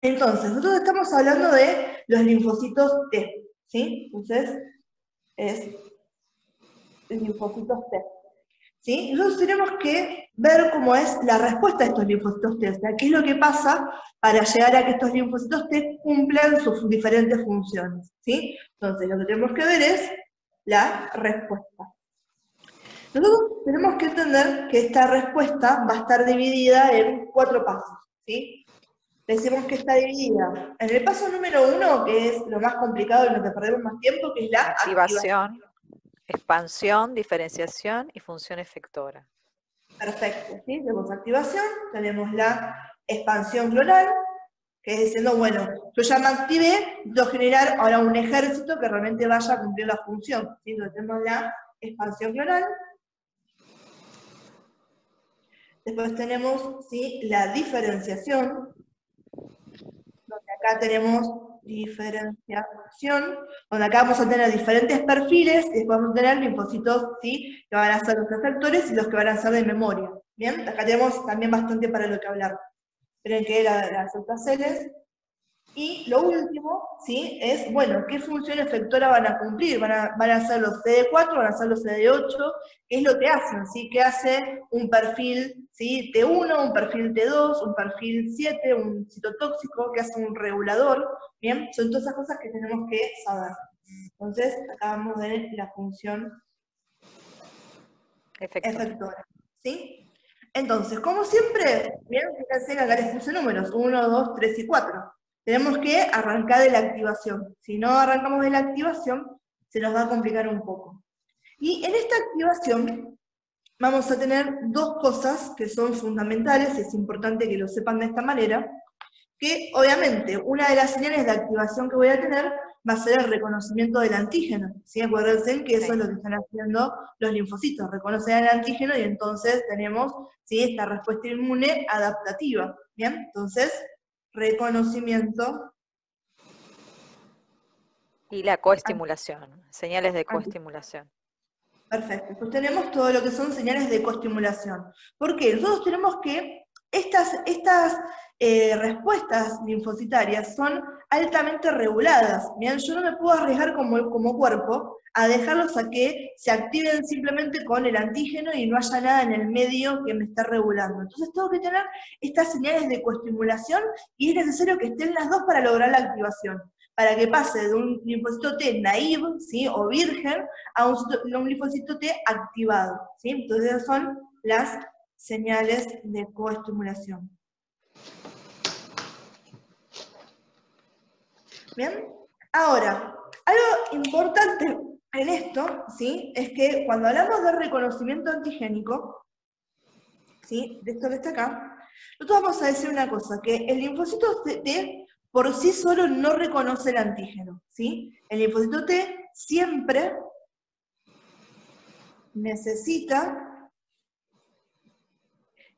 Entonces, nosotros estamos hablando de los linfocitos T, ¿sí? Entonces, es linfocitos T. ¿Sí? Nosotros tenemos que ver cómo es la respuesta de estos linfocitos T, o sea, qué es lo que pasa para llegar a que estos linfocitos T cumplan sus diferentes funciones, ¿sí? Entonces, lo que tenemos que ver es la respuesta. Nosotros tenemos que entender que esta respuesta va a estar dividida en 4 pasos, ¿sí? Decimos que está dividida en el paso número 1, que es lo más complicado y en lo que perdemos más tiempo, que es la activación. Activación, expansión, diferenciación y función efectora. Perfecto, ¿sí? Tenemos activación, tenemos la expansión clonal, que es diciendo, bueno, yo ya me activé, necesito generar ahora un ejército que realmente vaya a cumplir la función, ¿sí? Entonces tenemos la expansión clonal. Después tenemos, ¿sí?, la diferenciación, donde acá tenemos diferenciación, donde acá vamos a tener diferentes perfiles, y después vamos a tener linfocitos, ¿sí?, que van a ser los efectores y los que van a ser de memoria. Bien, acá tenemos también bastante para lo que hablar. Esperen que las otras celes. Y lo último, ¿sí?, es, bueno, ¿qué función efectora van a cumplir? ¿Van a ser los CD4, van a ser los CD8? ¿Qué es lo que hacen? ¿Sí? ¿Qué hace un perfil, ¿sí?, T1, un perfil T2, un perfil 7, un citotóxico? ¿Qué hace un regulador? Bien, son todas esas cosas que tenemos que saber. Entonces, acá vamos a ver la función efectora. ¿Sí? Entonces, como siempre, bien, fíjense que acá les puse números, 1, 2, 3 y 4. Tenemos que arrancar de la activación. Si no arrancamos de la activación, se nos va a complicar un poco. Y en esta activación vamos a tener 2 cosas que son fundamentales, es importante que lo sepan de esta manera, que obviamente una de las señales de activación que voy a tener va a ser el reconocimiento del antígeno, ¿sí? Acuérdense que eso es lo que están haciendo los linfocitos, reconocen el antígeno y entonces tenemos, ¿sí?, esta respuesta inmune adaptativa, ¿bien? Entonces, reconocimiento. Y la coestimulación, señales de coestimulación. Perfecto, pues tenemos todo lo que son señales de coestimulación. ¿Por qué? Nosotros tenemos que estas respuestas linfocitarias son altamente reguladas. Bien, yo no me puedo arriesgar como cuerpo a dejarlos a que se activen simplemente con el antígeno y no haya nada en el medio que me está regulando. Entonces tengo que tener estas señales de coestimulación y es necesario que estén las dos para lograr la activación, para que pase de un linfocito T naive, ¿sí?, o virgen, a un linfocito T activado, ¿sí? Entonces esas son las señales de coestimulación. ¿Bien? Ahora, algo importante en esto, ¿sí?, es que cuando hablamos de reconocimiento antigénico, ¿sí?, de esto que está acá, nosotros vamos a decir una cosa, que el linfocito T por sí solo no reconoce el antígeno, ¿sí? El linfocito T siempre necesita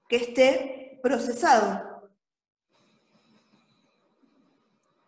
que esté procesado.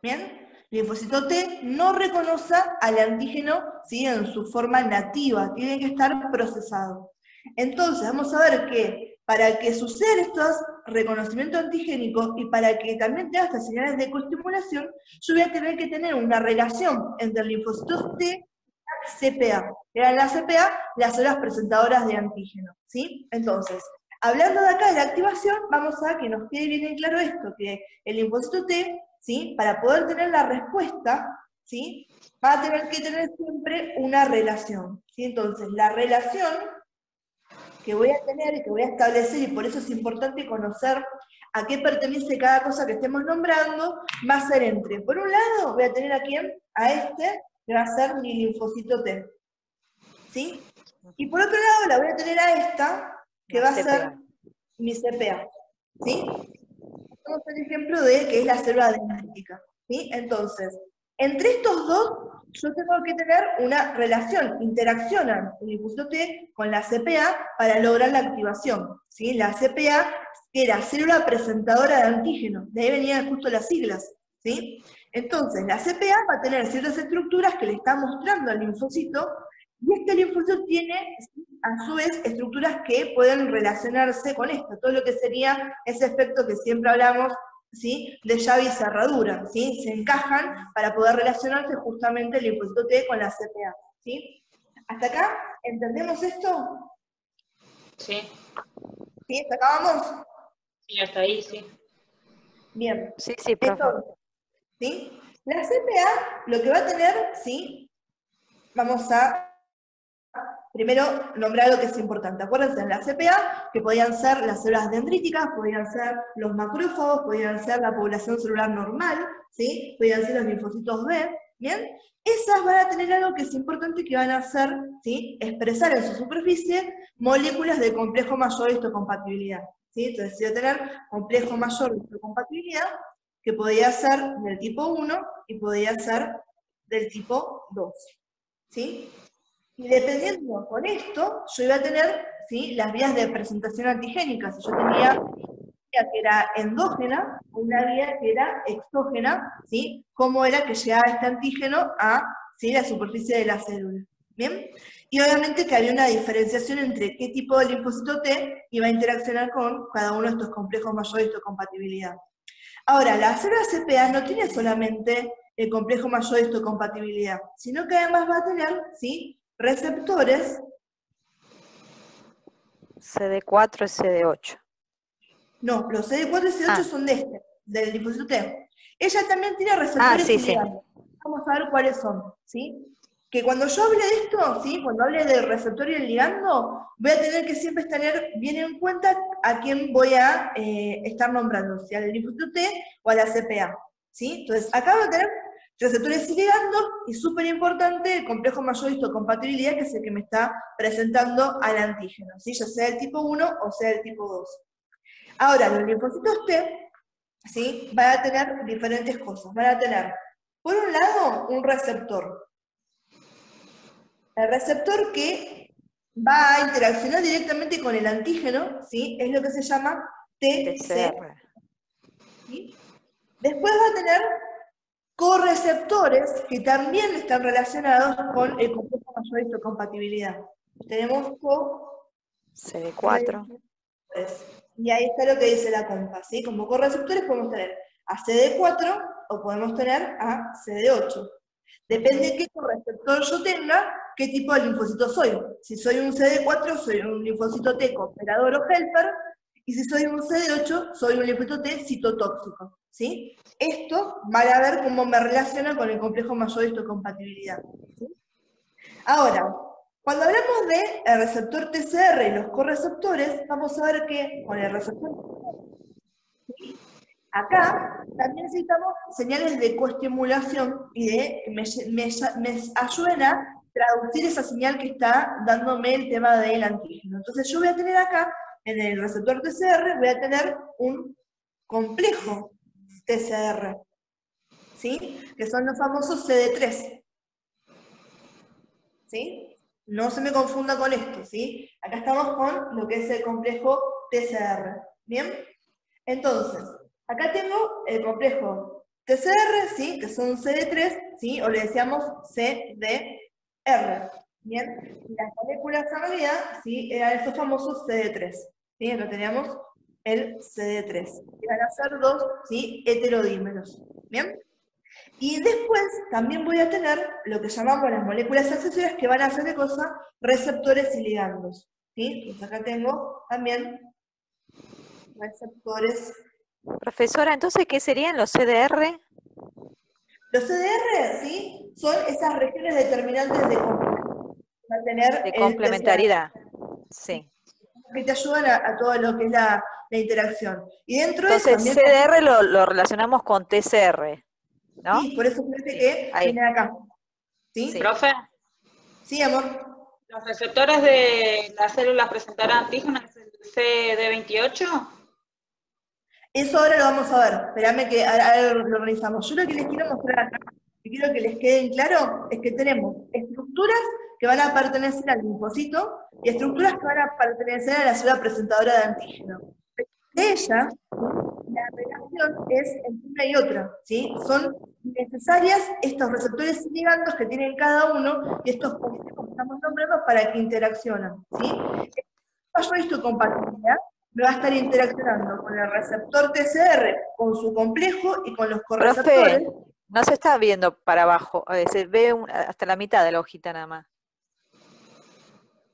¿Bien? El linfocito T no reconoce al antígeno, ¿sí?, en su forma nativa, tiene que estar procesado. Entonces, vamos a ver que para que sucedan estos reconocimientos antigénicos y para que también tenga estas señales de coestimulación, yo voy a tener que tener una relación entre el linfocito T y la CPA. Eran las CPA las células presentadoras de antígeno, ¿sí? Entonces, hablando de acá de la activación, vamos a que nos quede bien claro esto, que el linfocito T, ¿sí?, para poder tener la respuesta, ¿sí?, va a tener que tener siempre una relación, ¿sí? Entonces, la relación que voy a tener y que voy a establecer, y por eso es importante conocer a qué pertenece cada cosa que estemos nombrando, va a ser entre, por un lado, voy a tener a quién, a este, que va a ser mi linfocito T, ¿sí? Y por otro lado, la voy a tener a esta, que va a ser mi CPA, ¿sí? Vamos a el ejemplo de que es la célula dendrítica, ¿sí? Entonces, entre estos dos, yo tengo que tener una relación, interaccionan el linfocito T con la CPA para lograr la activación, ¿sí? La CPA era célula presentadora de antígeno, de ahí venían justo las siglas, ¿sí? Entonces, la CPA va a tener ciertas estructuras que le está mostrando al linfocito, y este linfocito tiene, a su vez, estructuras que pueden relacionarse con esto, todo lo que sería ese efecto que siempre hablamos, ¿sí? De llave y cerradura, ¿sí? Se encajan para poder relacionarse justamente el linfocito T con la CPA, ¿sí? ¿Hasta acá entendemos esto? Sí. ¿Sí? ¿Hasta acá vamos? Sí, hasta ahí, sí. Bien. Sí, sí, profe. Entonces, ¿sí? La CPA lo que va a tener, ¿sí? Vamos a primero nombrar algo que es importante. Acuérdense, en la CPA, que podían ser las células dendríticas, podían ser los macrófagos, podían ser la población celular normal, ¿sí? Podían ser los linfocitos B, ¿bien? Esas van a tener algo que es importante, que van a hacer, ¿sí? Expresar en su superficie moléculas de complejo mayor de histocompatibilidad, ¿sí? Entonces, si voy a tener complejo mayor de histocompatibilidad, que podía ser del tipo 1 y podía ser del tipo 2, ¿sí? Y dependiendo con esto, yo iba a tener, ¿sí? Las vías de presentación antigénica. Si yo tenía una vía que era endógena, o una vía que era exógena, ¿sí? Cómo era que llegaba este antígeno a, ¿sí? La superficie de la célula. ¿Bien? Y obviamente que había una diferenciación entre qué tipo de linfocito T iba a interaccionar con cada uno de estos complejos mayores de histocompatibilidad. Ahora, la célula CPA no tiene solamente el complejo mayor de histocompatibilidad, sino que además va a tener, ¿sí? Receptores. CD4 y CD8. No, los CD4 y CD8 son del linfocito T. Ella también tiene receptores sí, y sí. ligandos. Vamos a ver cuáles son, ¿sí? Que cuando yo hable de esto, ¿sí? Cuando hable del receptor y el ligando, voy a tener que siempre tener bien en cuenta a quién voy a estar nombrando, si al linfocito T o a la CPA, ¿sí? Entonces, acá voy a tener receptores y ligandos, y súper importante, el complejo mayor de histocompatibilidad, que es el que me está presentando al antígeno, ¿sí? Ya sea del tipo 1 o sea del tipo 2. Ahora, los linfocitos T, ¿sí? Van a tener diferentes cosas. Van a tener, por un lado, un receptor. El receptor que va a interaccionar directamente con el antígeno, ¿sí? Es lo que se llama TCR. ¿Sí? Después va a tener correceptores que también están relacionados con el complejo mayor de histocompatibilidad. Tenemos CD4. y ahí está lo que dice la compa, ¿sí? Como correceptores podemos tener a CD4 o podemos tener a CD8. Depende de qué correceptor yo tenga, qué tipo de linfocito soy. Si soy un CD4, soy un linfocito T cooperador o helper, y si soy un CD8, soy un linfocito T citotóxico, ¿sí? Esto van a ver cómo me relaciona con el complejo mayor de histocompatibilidad, ¿sí? Ahora, cuando hablamos del receptor TCR y los correceptores, vamos a ver que con el receptor, ¿sí? Acá también necesitamos señales de coestimulación y de me ayuden a traducir esa señal que está dándome el tema del antígeno. Entonces yo voy a tener acá, en el receptor TCR, voy a tener un complejo TCR, ¿sí? Que son los famosos CD3. ¿Sí? No se me confunda con esto, ¿sí? Acá estamos con lo que es el complejo TCR, ¿bien? Entonces, acá tengo el complejo TCR, ¿sí? Que son CD3, ¿sí? O le decíamos CDR, ¿bien? Y las moléculas sanguíneas, ¿sí? Eran estos famosos CD3, ¿sí? Acá teníamos el CD3. Y van a ser dos, ¿sí? Heterodímeros, ¿bien? Y después también voy a tener lo que llamamos las moléculas accesorias, que van a hacer de cosas receptores y ligandos, ¿sí? Entonces acá tengo también receptores. Profesora, entonces, ¿qué serían los CDR? Los CDR, ¿sí? Son esas regiones determinantes de mantener el complementariedad. Sí. que te ayudan a todo lo que es la interacción. Y dentro de eso Entonces, también... CDR lo relacionamos con TCR, ¿no? Sí, por eso fíjate que Ahí. viene acá. ¿Sí? Sí. Profe, Sí, amor. ¿los receptores de las células presentarán antígenos CD28? Eso ahora lo vamos a ver. Espérame que ahora lo organizamos. Yo lo que les quiero mostrar acá, que quiero que les quede claro, es que tenemos estructuras que van a pertenecer al linfocito y estructuras que van a pertenecer a la célula presentadora de antígeno. De ellas, la relación es entre una y otra, ¿sí? Son necesarias estos receptores y ligandos que tienen cada uno y estos complejos que estamos nombrando para que interaccionan, ¿sí? Mayor histocompatibilidad me va a estar interaccionando con el receptor TCR, con su complejo y con los Profe, correceptores. no se está viendo para abajo, se ve hasta la mitad de la hojita nada más.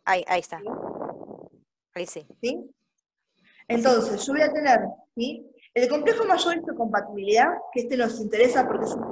Ahí está. ¿Sí? Ahí sí. ¿Sí? Entonces, yo voy a tener, ¿sí?, el complejo mayor de compatibilidad, que este nos interesa porque es un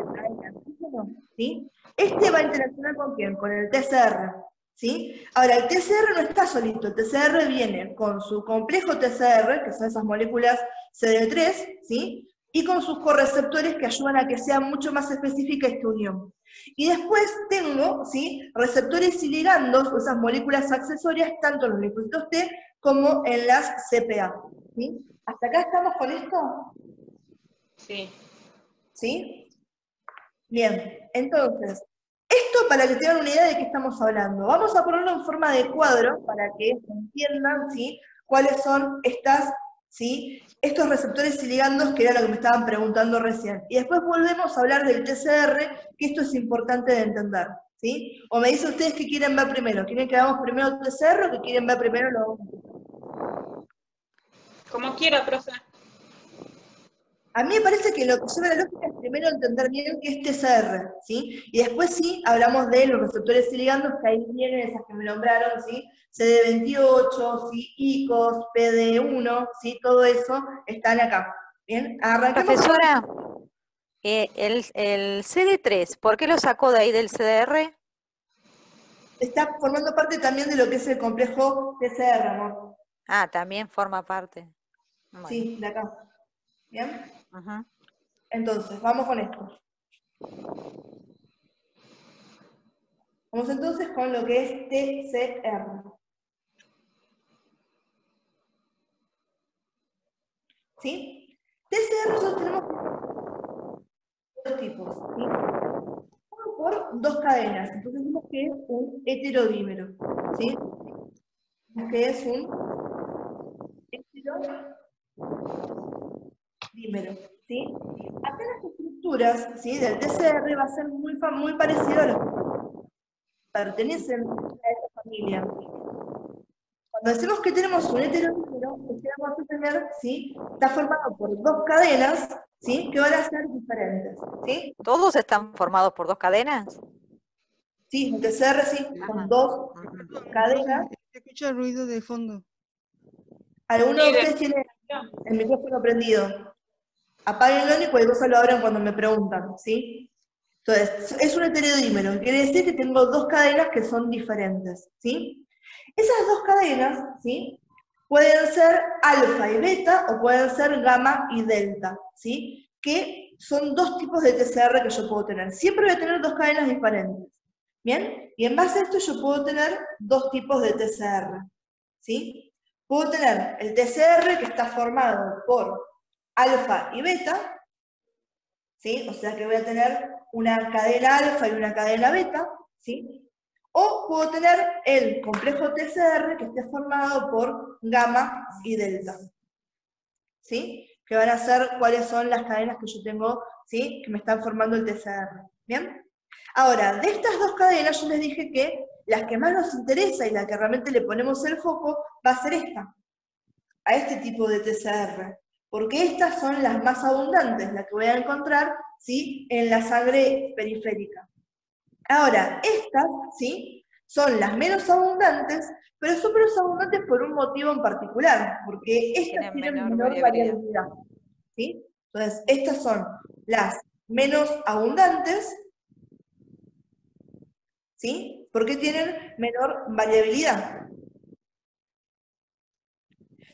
antígeno, ¿sí? Este va a interaccionar ¿con quién? Con el TCR, ¿sí? Ahora, el TCR no está solito, el TCR viene con su complejo TCR, que son esas moléculas CD3, ¿sí?, y con sus correceptores que ayudan a que sea mucho más específica esta unión. Y después tengo, ¿sí?, receptores y ligandos, o esas moléculas accesorias, tanto en los linfocitos T como en las CPA, ¿sí? ¿Hasta acá estamos con esto? Sí. ¿Sí? Bien, entonces, esto para que tengan una idea de qué estamos hablando. Vamos a ponerlo en forma de cuadro para que entiendan, ¿sí?, cuáles son estas, ¿sí?, estos receptores y ligandos, que era lo que me estaban preguntando recién. Y después volvemos a hablar del TCR, que esto es importante de entender, ¿sí? O me dicen ustedes que quieren ver primero. ¿Quieren que hagamos primero el TCR o que quieren ver primero los... Como quiera, profe. A mí me parece que lo que lleva la lógica es primero entender bien qué es TCR, ¿sí? Y después sí hablamos de los receptores y ligandos, que ahí vienen esas que me nombraron, ¿sí? CD28, ¿sí?, ICOS, PD1, ¿sí? Todo eso están acá. Bien, arranquemos. Profesora, el CD3, ¿por qué lo sacó de ahí del CDR? Está formando parte también de lo que es el complejo TCR, amor. Ah, también forma parte. Bueno. Sí, de acá. ¿Bien? Ajá. Entonces, vamos con esto. Vamos entonces con lo que es TCR. ¿Sí? TCR nosotros tenemos dos tipos, ¿sí? Uno por dos cadenas, entonces decimos que es un heterodímero, ¿sí? Que es un heterodímero, ¿sí? Acá las estructuras, ¿sí?, del TCR va a ser muy parecido a los que pertenecen a esta familia. Cuando decimos que tenemos un heterodímero, lo que vamos a tener, ¿sí?, está formado por dos cadenas, ¿sí?, que van a ser diferentes, ¿sí? ¿Todos están formados por dos cadenas? Sí, el TCR sí, con dos cadenas. Profe, se escucha ruido de fondo. ¿Alguno Sí, de ustedes tiene el micrófono prendido? Apáguenlo y cualquier cosa lo abran cuando me preguntan, ¿sí? Entonces, es un heterodímero, quiere decir que tengo dos cadenas que son diferentes, ¿sí? Esas dos cadenas, ¿sí?, pueden ser alfa y beta o pueden ser gamma y delta, ¿sí?, que son dos tipos de TCR que yo puedo tener. Siempre voy a tener dos cadenas diferentes, ¿bien? Y en base a esto yo puedo tener dos tipos de TCR, ¿sí? Puedo tener el TCR que está formado por alfa y beta, ¿sí? O sea que voy a tener una cadena alfa y una cadena beta, ¿sí? O puedo tener el complejo TCR que esté formado por gamma y delta, ¿sí? Que van a ser cuáles son las cadenas que yo tengo, ¿sí?, que me están formando el TCR, ¿bien? Ahora, de estas dos cadenas yo les dije que las que más nos interesa y la que realmente le ponemos el foco va a ser esta, a este tipo de TCR, porque estas son las más abundantes, las que voy a encontrar, ¿sí?, en la sangre periférica. Ahora, estas, ¿sí?, son las menos abundantes, pero son menos abundantes por un motivo en particular, porque estas tienen menor variabilidad, ¿sí? Entonces, estas son las menos abundantes, ¿sí?, porque tienen menor variabilidad.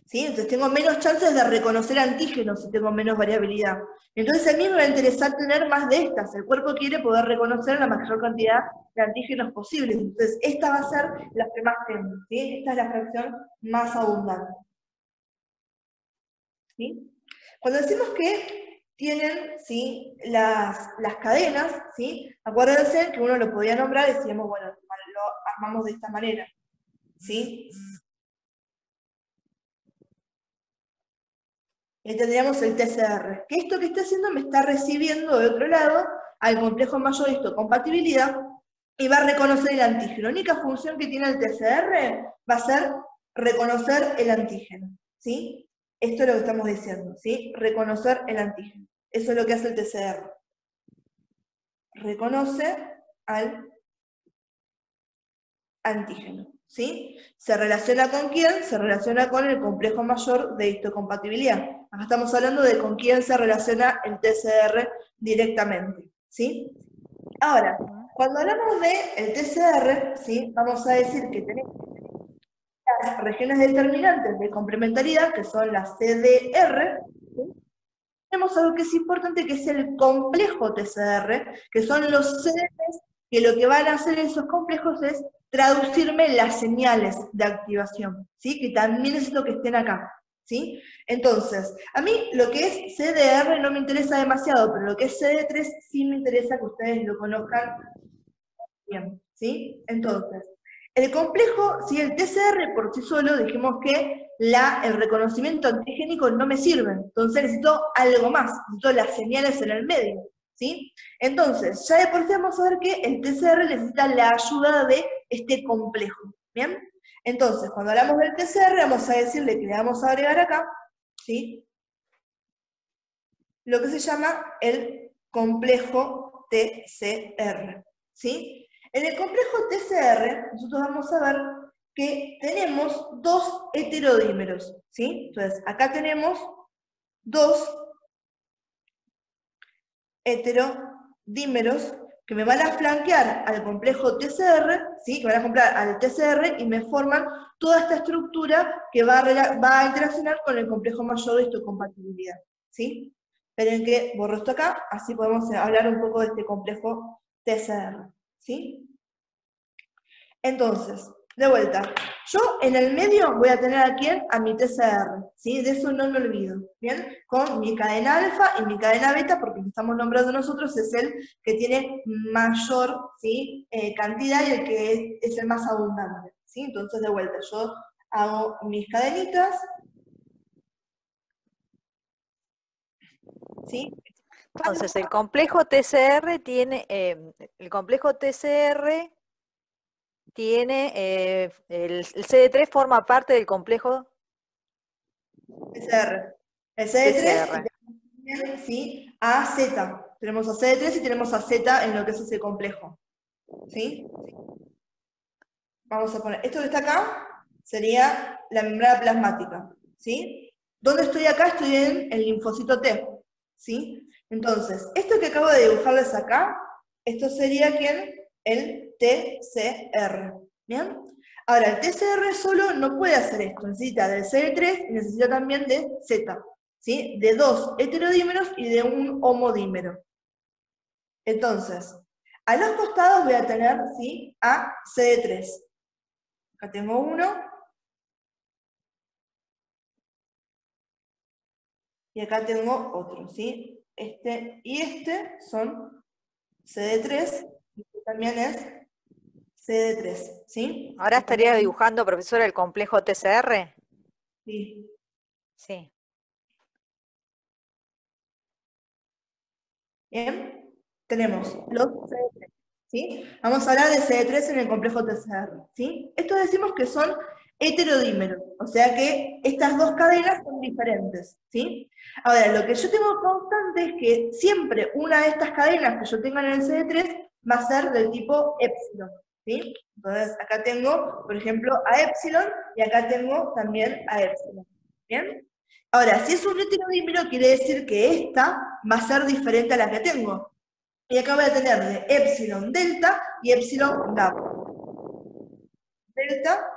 ¿Sí? Entonces tengo menos chances de reconocer antígenos si tengo menos variabilidad. Entonces a mí me va a interesar tener más de estas. El cuerpo quiere poder reconocer la mayor cantidad de antígenos posibles. Entonces esta va a ser la que más tengo, ¿sí? Esta es la fracción más abundante, ¿sí? Cuando decimos que tienen, ¿sí?, las cadenas, ¿sí?, acuérdense que uno lo podía nombrar y decíamos, bueno, lo armamos de esta manera, ¿sí? Y tendríamos el TCR, que esto que está haciendo me está recibiendo de otro lado al complejo mayor histocompatibilidad y va a reconocer el antígeno. La única función que tiene el TCR va a ser reconocer el antígeno, ¿sí? Esto es lo que estamos diciendo, ¿sí? Reconocer el antígeno. Eso es lo que hace el TCR. Reconoce al antígeno, ¿sí? ¿Se relaciona con quién? Se relaciona con el complejo mayor de histocompatibilidad. Acá estamos hablando de con quién se relaciona el TCR directamente, ¿sí? Ahora, cuando hablamos del TCR, ¿sí? Vamos a decir que tenemos las regiones determinantes de complementariedad, que son las CDR, ¿sí? Tenemos algo que es importante, que es el complejo TCR, que son los CDRs, que lo que van a hacer esos complejos es traducirme las señales de activación, ¿sí? Que también necesito que estén acá, ¿sí? Entonces, a mí lo que es CDR no me interesa demasiado, pero lo que es CD3 sí me interesa que ustedes lo conozcan bien, ¿sí? Entonces, el complejo, si el TCR por sí solo, dijimos que el reconocimiento antigénico no me sirve, entonces necesito algo más, necesito las señales en el medio, ¿sí? Entonces, ya de por sí vamos a ver que el TCR necesita la ayuda de este complejo, ¿bien? Entonces, cuando hablamos del TCR, vamos a decirle que le vamos a agregar acá, ¿sí? Lo que se llama el complejo TCR, ¿sí? En el complejo TCR, nosotros vamos a ver que tenemos dos heterodímeros, ¿sí? Entonces, acá tenemos dos heterodímeros que me van a flanquear al complejo TCR, ¿sí? Que van a comprar al TCR y me forman toda esta estructura que va a interaccionar con el complejo mayor de histocompatibilidad, ¿sí? Esperen que borro esto acá, así podemos hablar un poco de este complejo TCR, ¿sí? Entonces, de vuelta, yo en el medio voy a tener a quién, a mi TCR, ¿sí? De eso no me olvido, ¿bien? Con mi cadena alfa y mi cadena beta, porque el que estamos nombrando nosotros es el que tiene mayor, ¿sí? Cantidad y el que es el más abundante, ¿sí? Entonces, de vuelta, yo hago mis cadenitas, ¿sí? Entonces, el complejo TCR tiene, el CD3 forma parte del complejo TCR. El CD3 TCR. y también, ¿sí? A Z. Tenemos a CD3 y tenemos a Z en lo que es ese complejo, ¿sí? Vamos a poner, esto que está acá sería la membrana plasmática, ¿sí? ¿Dónde estoy acá? Estoy en el linfocito T, ¿sí? Entonces, esto que acabo de dibujarles acá, esto sería, ¿quién? El TCR, ¿bien? Ahora, el TCR solo no puede hacer esto, necesita del CD3 y necesita también de Z, ¿sí? De dos heterodímeros y de un homodímero. Entonces, a los costados voy a tener, ¿sí? A CD3. Acá tengo uno. Y acá tengo otro, ¿sí? Este y este son CD3, y este también es CD3, ¿sí? Ahora estaría dibujando, profesora, el complejo TCR. Sí. Sí. Bien, tenemos los CD3, ¿sí? Vamos a hablar de CD3 en el complejo TCR, ¿sí? Esto decimos que son heterodímeros, o sea que estas dos cadenas son diferentes, ¿sí? Ahora, lo que yo tengo constante es que siempre una de estas cadenas que yo tenga en el CD3 va a ser del tipo epsilon, ¿sí? Entonces, acá tengo, por ejemplo, a epsilon, y acá tengo también a epsilon, ¿bien? Ahora, si es un heterodímero, quiere decir que esta va a ser diferente a la que tengo. Y acá voy a tener de epsilon delta y epsilon gamma. Delta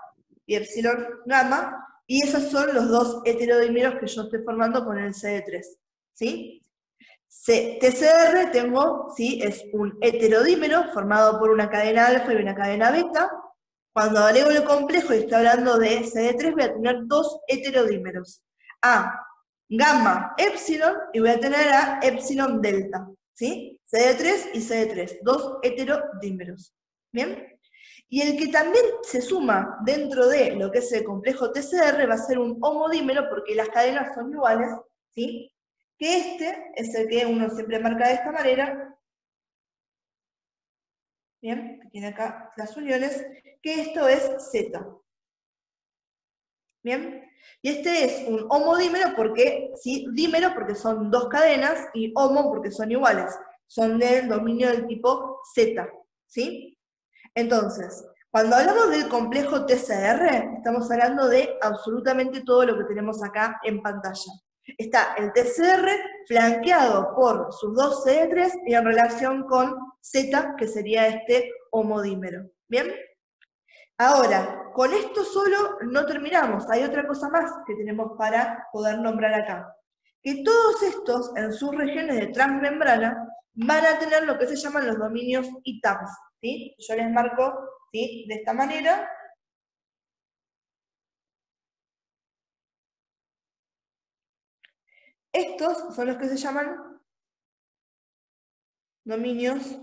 y epsilon gamma, y esos son los dos heterodímeros que yo estoy formando con el CD3, ¿sí? TCR tengo, ¿sí? Es un heterodímero formado por una cadena alfa y una cadena beta. Cuando agrego el complejo y estoy hablando de CD3, voy a tener dos heterodímeros. A gamma epsilon y voy a tener a epsilon delta, ¿sí? CD3 y CD3, dos heterodímeros. ¿Bien? Y el que también se suma dentro de lo que es el complejo TCR va a ser un homodímero porque las cadenas son iguales, ¿sí? Que este es el que uno siempre marca de esta manera, ¿bien? Que tiene acá las uniones, que esto es Z. ¿Bien? Y este es un homodímero porque, ¿sí? Dímero porque son dos cadenas y homo porque son iguales. Son del dominio del tipo Z, ¿sí? Entonces, cuando hablamos del complejo TCR, estamos hablando de absolutamente todo lo que tenemos acá en pantalla. Está el TCR flanqueado por sus dos CD3 y en relación con Z, que sería este homodímero. ¿Bien? Ahora, con esto solo no terminamos, hay otra cosa más que tenemos para poder nombrar acá. Que todos estos, en sus regiones de transmembrana, van a tener lo que se llaman los dominios ITAMS, ¿sí? Yo les marco, ¿sí?, de esta manera. Estos son los que se llaman dominios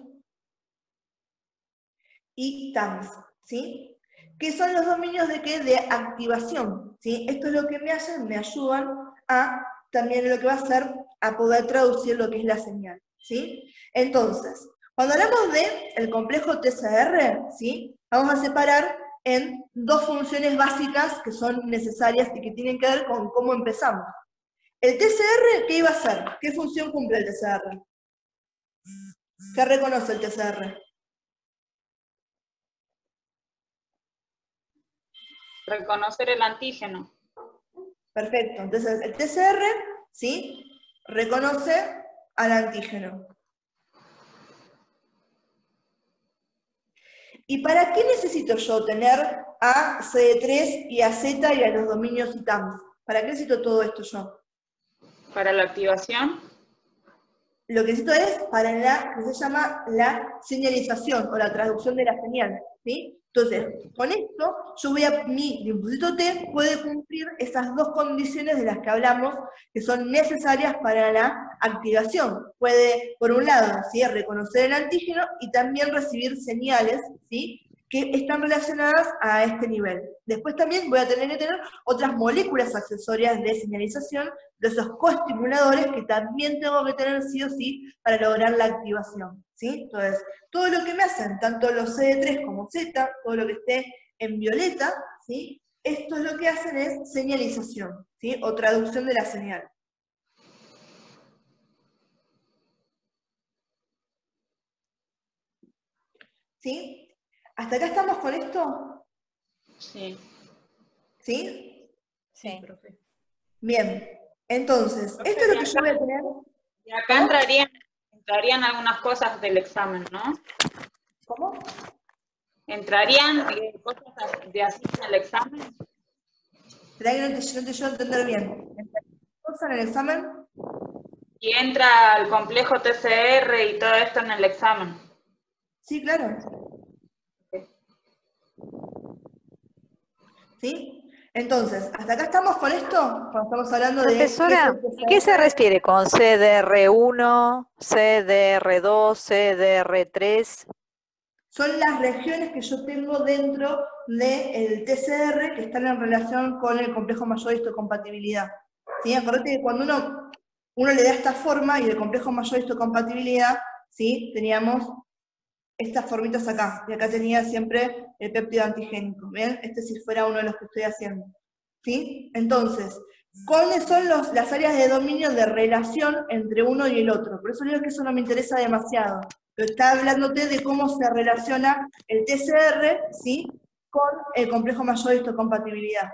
ITAMS, ¿sí? Que son los dominios de qué? De activación, ¿sí? Esto es lo que me hacen, me ayudan a también lo que va a hacer a poder traducir lo que es la señal, ¿sí? Entonces, cuando hablamos del complejo TCR, ¿sí?, vamos a separar en dos funciones básicas que son necesarias y que tienen que ver con cómo empezamos. ¿El TCR qué iba a hacer? ¿Qué función cumple el TCR? ¿Qué reconoce el TCR? Reconocer el antígeno. Perfecto, entonces el TCR, ¿sí?, reconoce al antígeno. ¿Y para qué necesito yo tener a CD3 y a Z y a los dominios ITAMS? ¿Para qué necesito todo esto yo? Para la activación, Lo que necesito es para la que se llama la señalización o la traducción de la señal, ¿sí? Entonces, con esto, mi linfocito T puede cumplir esas dos condiciones de las que hablamos, que son necesarias para la activación. Puede, por un lado, ¿sí?, reconocer el antígeno y también recibir señales, ¿sí?, que están relacionadas a este nivel. Después también voy a tener que tener otras moléculas accesorias de señalización, de esos coestimuladores que también tengo que tener sí o sí para lograr la activación, ¿sí? Entonces, todo lo que me hacen, tanto los CD3 como Z, todo lo que esté en violeta, ¿sí?, esto es lo que hacen es señalización, ¿sí?, o traducción de la señal. ¿Sí? ¿Hasta acá estamos con esto? sí. ¿Sí? Sí. Profe. Bien. Entonces, Profe, esto es lo de que yo voy a tener. Y acá entrarían algunas cosas del examen, ¿no? ¿Cómo? ¿Entrarían cosas de así en el examen? Esperá que no te llego a entender bien. ¿Qué cosa en el examen? Y entra el complejo TCR y todo esto en el examen. Sí, claro. ¿Sí? Entonces, ¿hasta acá estamos con esto? Cuando estamos hablando de Profesora, ¿qué se refiere con CDR1, CDR2, CDR3? Son las regiones que yo tengo dentro del TCR que están en relación con el complejo mayor de histocompatibilidad. ¿Sí? Acordate que cuando uno le da esta forma y el complejo mayor de histocompatibilidad, ¿sí?, teníamos estas formitas acá, y acá tenía siempre el péptido antigénico, ¿bien? Este si fuera uno de los que estoy haciendo, ¿sí? Entonces, ¿cuáles son las áreas de dominio de relación entre uno y el otro? Por eso digo que eso no me interesa demasiado, pero está hablándote de cómo se relaciona el TCR, ¿sí?, con el complejo mayor de histocompatibilidad.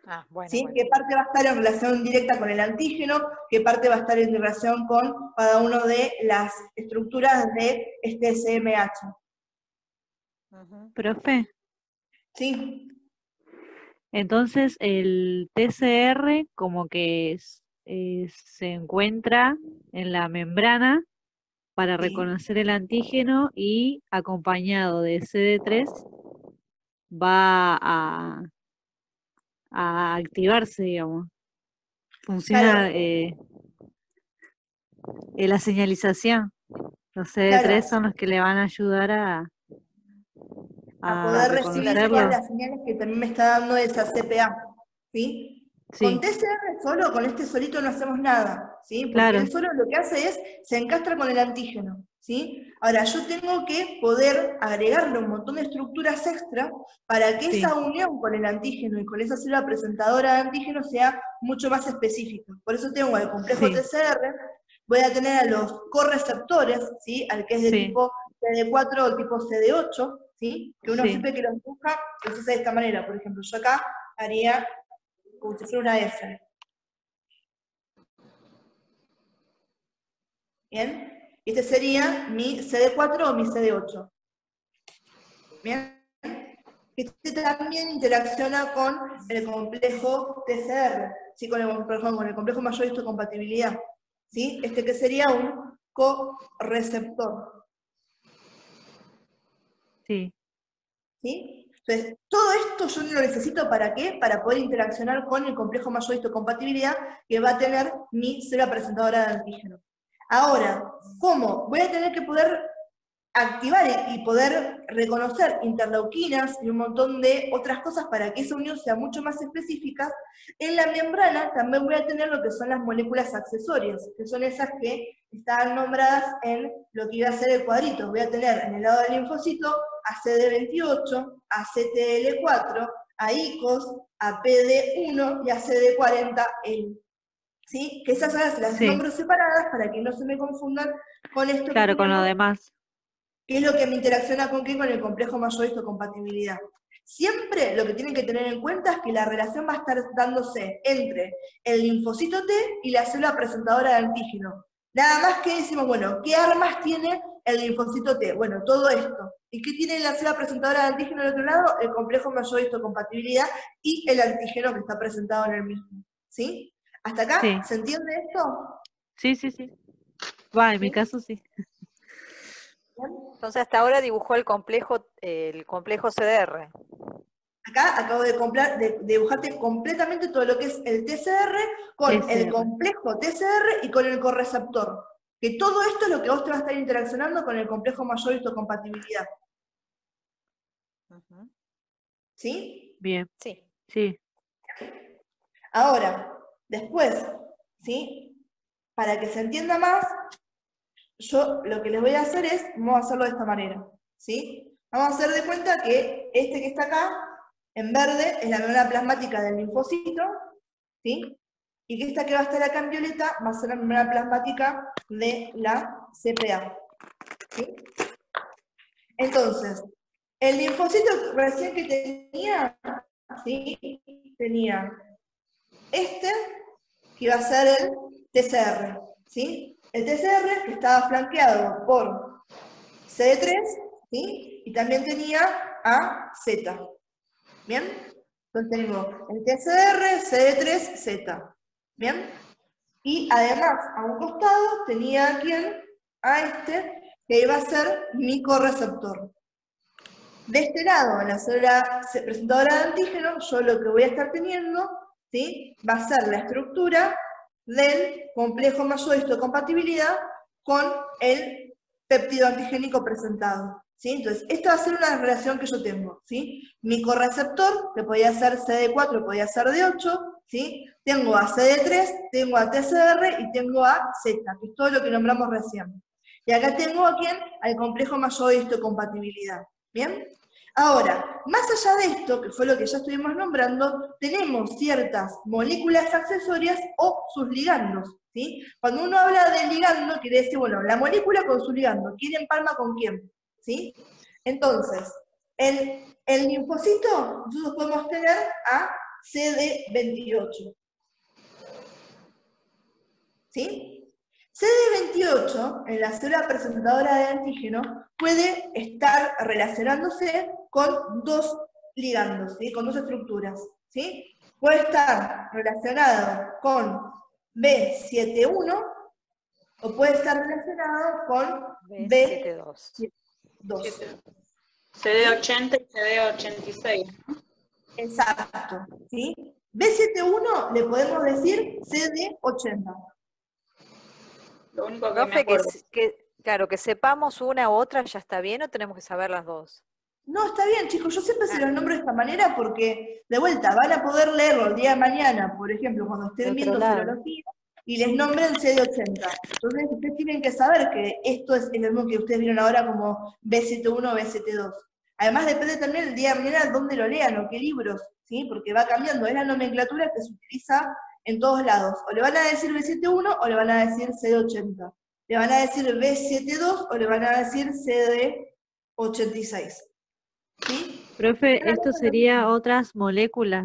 Ah, bueno, ¿Sí? bueno. ¿Qué parte va a estar en relación directa con el antígeno? ¿Qué parte va a estar en relación con cada una de las estructuras de este SMH? Profe, Sí, entonces el TCR como que se encuentra en la membrana para sí. reconocer el antígeno y acompañado de CD3 va a activarse, digamos. Funciona Claro, la señalización. Los claro, CD3 son los que le van a ayudar a a poder recibir todas reconocerlo. las señales que también me está dando esa CPA, ¿sí? Con Sí, TCR solo, con este solito no hacemos nada, ¿sí? Porque claro, él solo lo que hace es, se encastra con el antígeno, ¿sí? Ahora, yo tengo que poder agregarle un montón de estructuras extra para que sí, esa unión con el antígeno y con esa célula presentadora de antígeno sea mucho más específica. Por eso tengo al complejo sí, TCR, voy a tener a los correceptores, ¿sí? Al que es de sí, tipo CD4 o tipo CD8, ¿sí? Que uno sí, siempre que los busca, los hace de esta manera. Por ejemplo, yo acá haría como si fuera una F. ¿Bien? Este sería mi CD4 o mi CD8. ¿Bien? Este también interacciona con el complejo TCR, ¿sí? Perdón, con el complejo mayor histocompatibilidad, ¿sí? Este que sería un correceptor, sí, ¿sí? Entonces, todo esto yo lo necesito ¿para qué? Para poder interaccionar con el complejo mayor histocompatibilidad que va a tener mi célula presentadora de antígeno. Ahora, ¿cómo? Voy a tener que poder activar y poder reconocer interleuquinas y un montón de otras cosas para que esa unión sea mucho más específica. En la membrana también voy a tener lo que son las moléculas accesorias, que son esas que están nombradas en lo que iba a ser el cuadrito. Voy a tener en el lado del linfocito a CD28, a CTL4, a ICOS, a PD1 y a CD40L. ¿Sí? Que esas las sí, nombro separadas para que no se me confundan con esto que claro, con lo tenemos, demás. ¿qué es lo que me interacciona con qué? Con el complejo mayor histocompatibilidad. Siempre lo que tienen que tener en cuenta es que la relación va a estar dándose entre el linfocito T y la célula presentadora de antígeno. Nada más que decimos, bueno, ¿qué armas tiene el linfocito T? Bueno, todo esto. ¿Y qué tiene la célula presentadora de antígeno del otro lado? El complejo mayor histocompatibilidad y el antígeno que está presentado en el mismo. ¿Sí? ¿Hasta acá? Sí, ¿Se entiende esto? sí, sí, sí. Va, en mi ¿Sí? caso sí. ¿Bien? Entonces hasta ahora dibujó el complejo CDR. Acá acabo de dibujarte completamente todo lo que es el TCR con el TCR. complejo TCR y con el correceptor. Que todo esto es lo que vos te vas a estar interaccionando con el complejo mayor histocompatibilidad. Ujú. ¿Sí? Bien, Sí. sí, Ahora, después, ¿sí? Para que se entienda más, yo lo que les voy a hacer es, vamos a hacerlo de esta manera. ¿Sí? Vamos a hacer de cuenta que este que está acá, en verde, es la membrana plasmática del linfocito, ¿sí? Y que esta que va a estar acá en violeta va a ser la membrana plasmática de la CPA. ¿Sí? Entonces, el linfocito recién que tenía, ¿sí? Tenía este, que iba a ser el TCR. ¿Sí? El TCR que estaba flanqueado por CD3, ¿sí? Y también tenía a Z. ¿Bien? Entonces tengo el TCR, CD3, Z. ¿Bien? Y además, a un costado tenía a quién, a este, que iba a ser mi correceptor. De este lado, en la célula presentadora de antígeno, yo lo que voy a estar teniendo, ¿sí? Va a ser la estructura del complejo mayor histocompatibilidad con el péptido antigénico presentado. ¿Sí? Entonces, esta va a ser una relación que yo tengo. ¿Sí? Mi correceptor, que podía ser CD4, podía ser D8, ¿sí? Tengo a CD3, tengo a TCR y tengo a Z, que es todo lo que nombramos recién. Y acá tengo a quién, al complejo mayor histocompatibilidad. ¿Bien? Ahora, más allá de esto, que fue lo que ya estuvimos nombrando, tenemos ciertas moléculas accesorias o sus ligandos. ¿Sí? Cuando uno habla de ligando, quiere decir, bueno, la molécula con su ligando, ¿quién empalma con quién? ¿Sí? Entonces, el linfocito, nosotros podemos tener a CD28. ¿Sí? CD28, en la célula presentadora de antígeno, puede estar relacionándose con dos ligandos, ¿sí? Con dos estructuras. ¿Sí? Puede estar relacionado con B71 o puede estar relacionado con B72. B2. CD80 y CD86. Exacto. ¿Sí? B71 le podemos decir CD80. Lo único que me Profe, acuerdo. claro, que sepamos una u otra ya está bien o tenemos que saber las dos. No, está bien, chicos, yo siempre se los nombro de esta manera porque, de vuelta, van a poder leerlo el día de mañana, por ejemplo, cuando estén De otro viendo lado. serología, y les nombren CD80. Entonces, ustedes tienen que saber que esto es el mismo que ustedes vieron ahora como B71 o B72. Además, depende también el día de mañana dónde lo lean o qué libros, ¿sí? Porque va cambiando, es la nomenclatura que se utiliza en todos lados. O le van a decir B71 o le van a decir CD80. Le van a decir B72 o le van a decir CD86. ¿Sí? Profe, esto sería otras moléculas.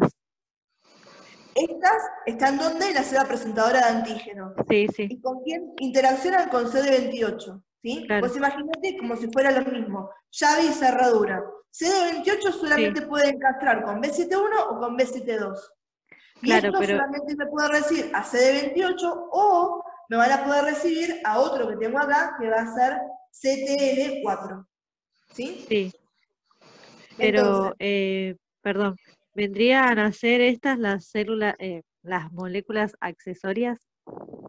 Estas están donde en la célula presentadora de antígeno. Sí, sí, ¿Y con quién? Interaccionan con CD28. ¿Sí? claro. Vos imaginate como si fuera lo mismo. Llave y cerradura. CD28 solamente puede encastrar con B71 o con B72. Y Claro, esto pero solamente me puede recibir a CD28 o me van a poder recibir a otro que tengo acá que va a ser CTL4. ¿Sí? sí, Entonces, pero, perdón, ¿vendrían a ser estas las células, las moléculas accesorias?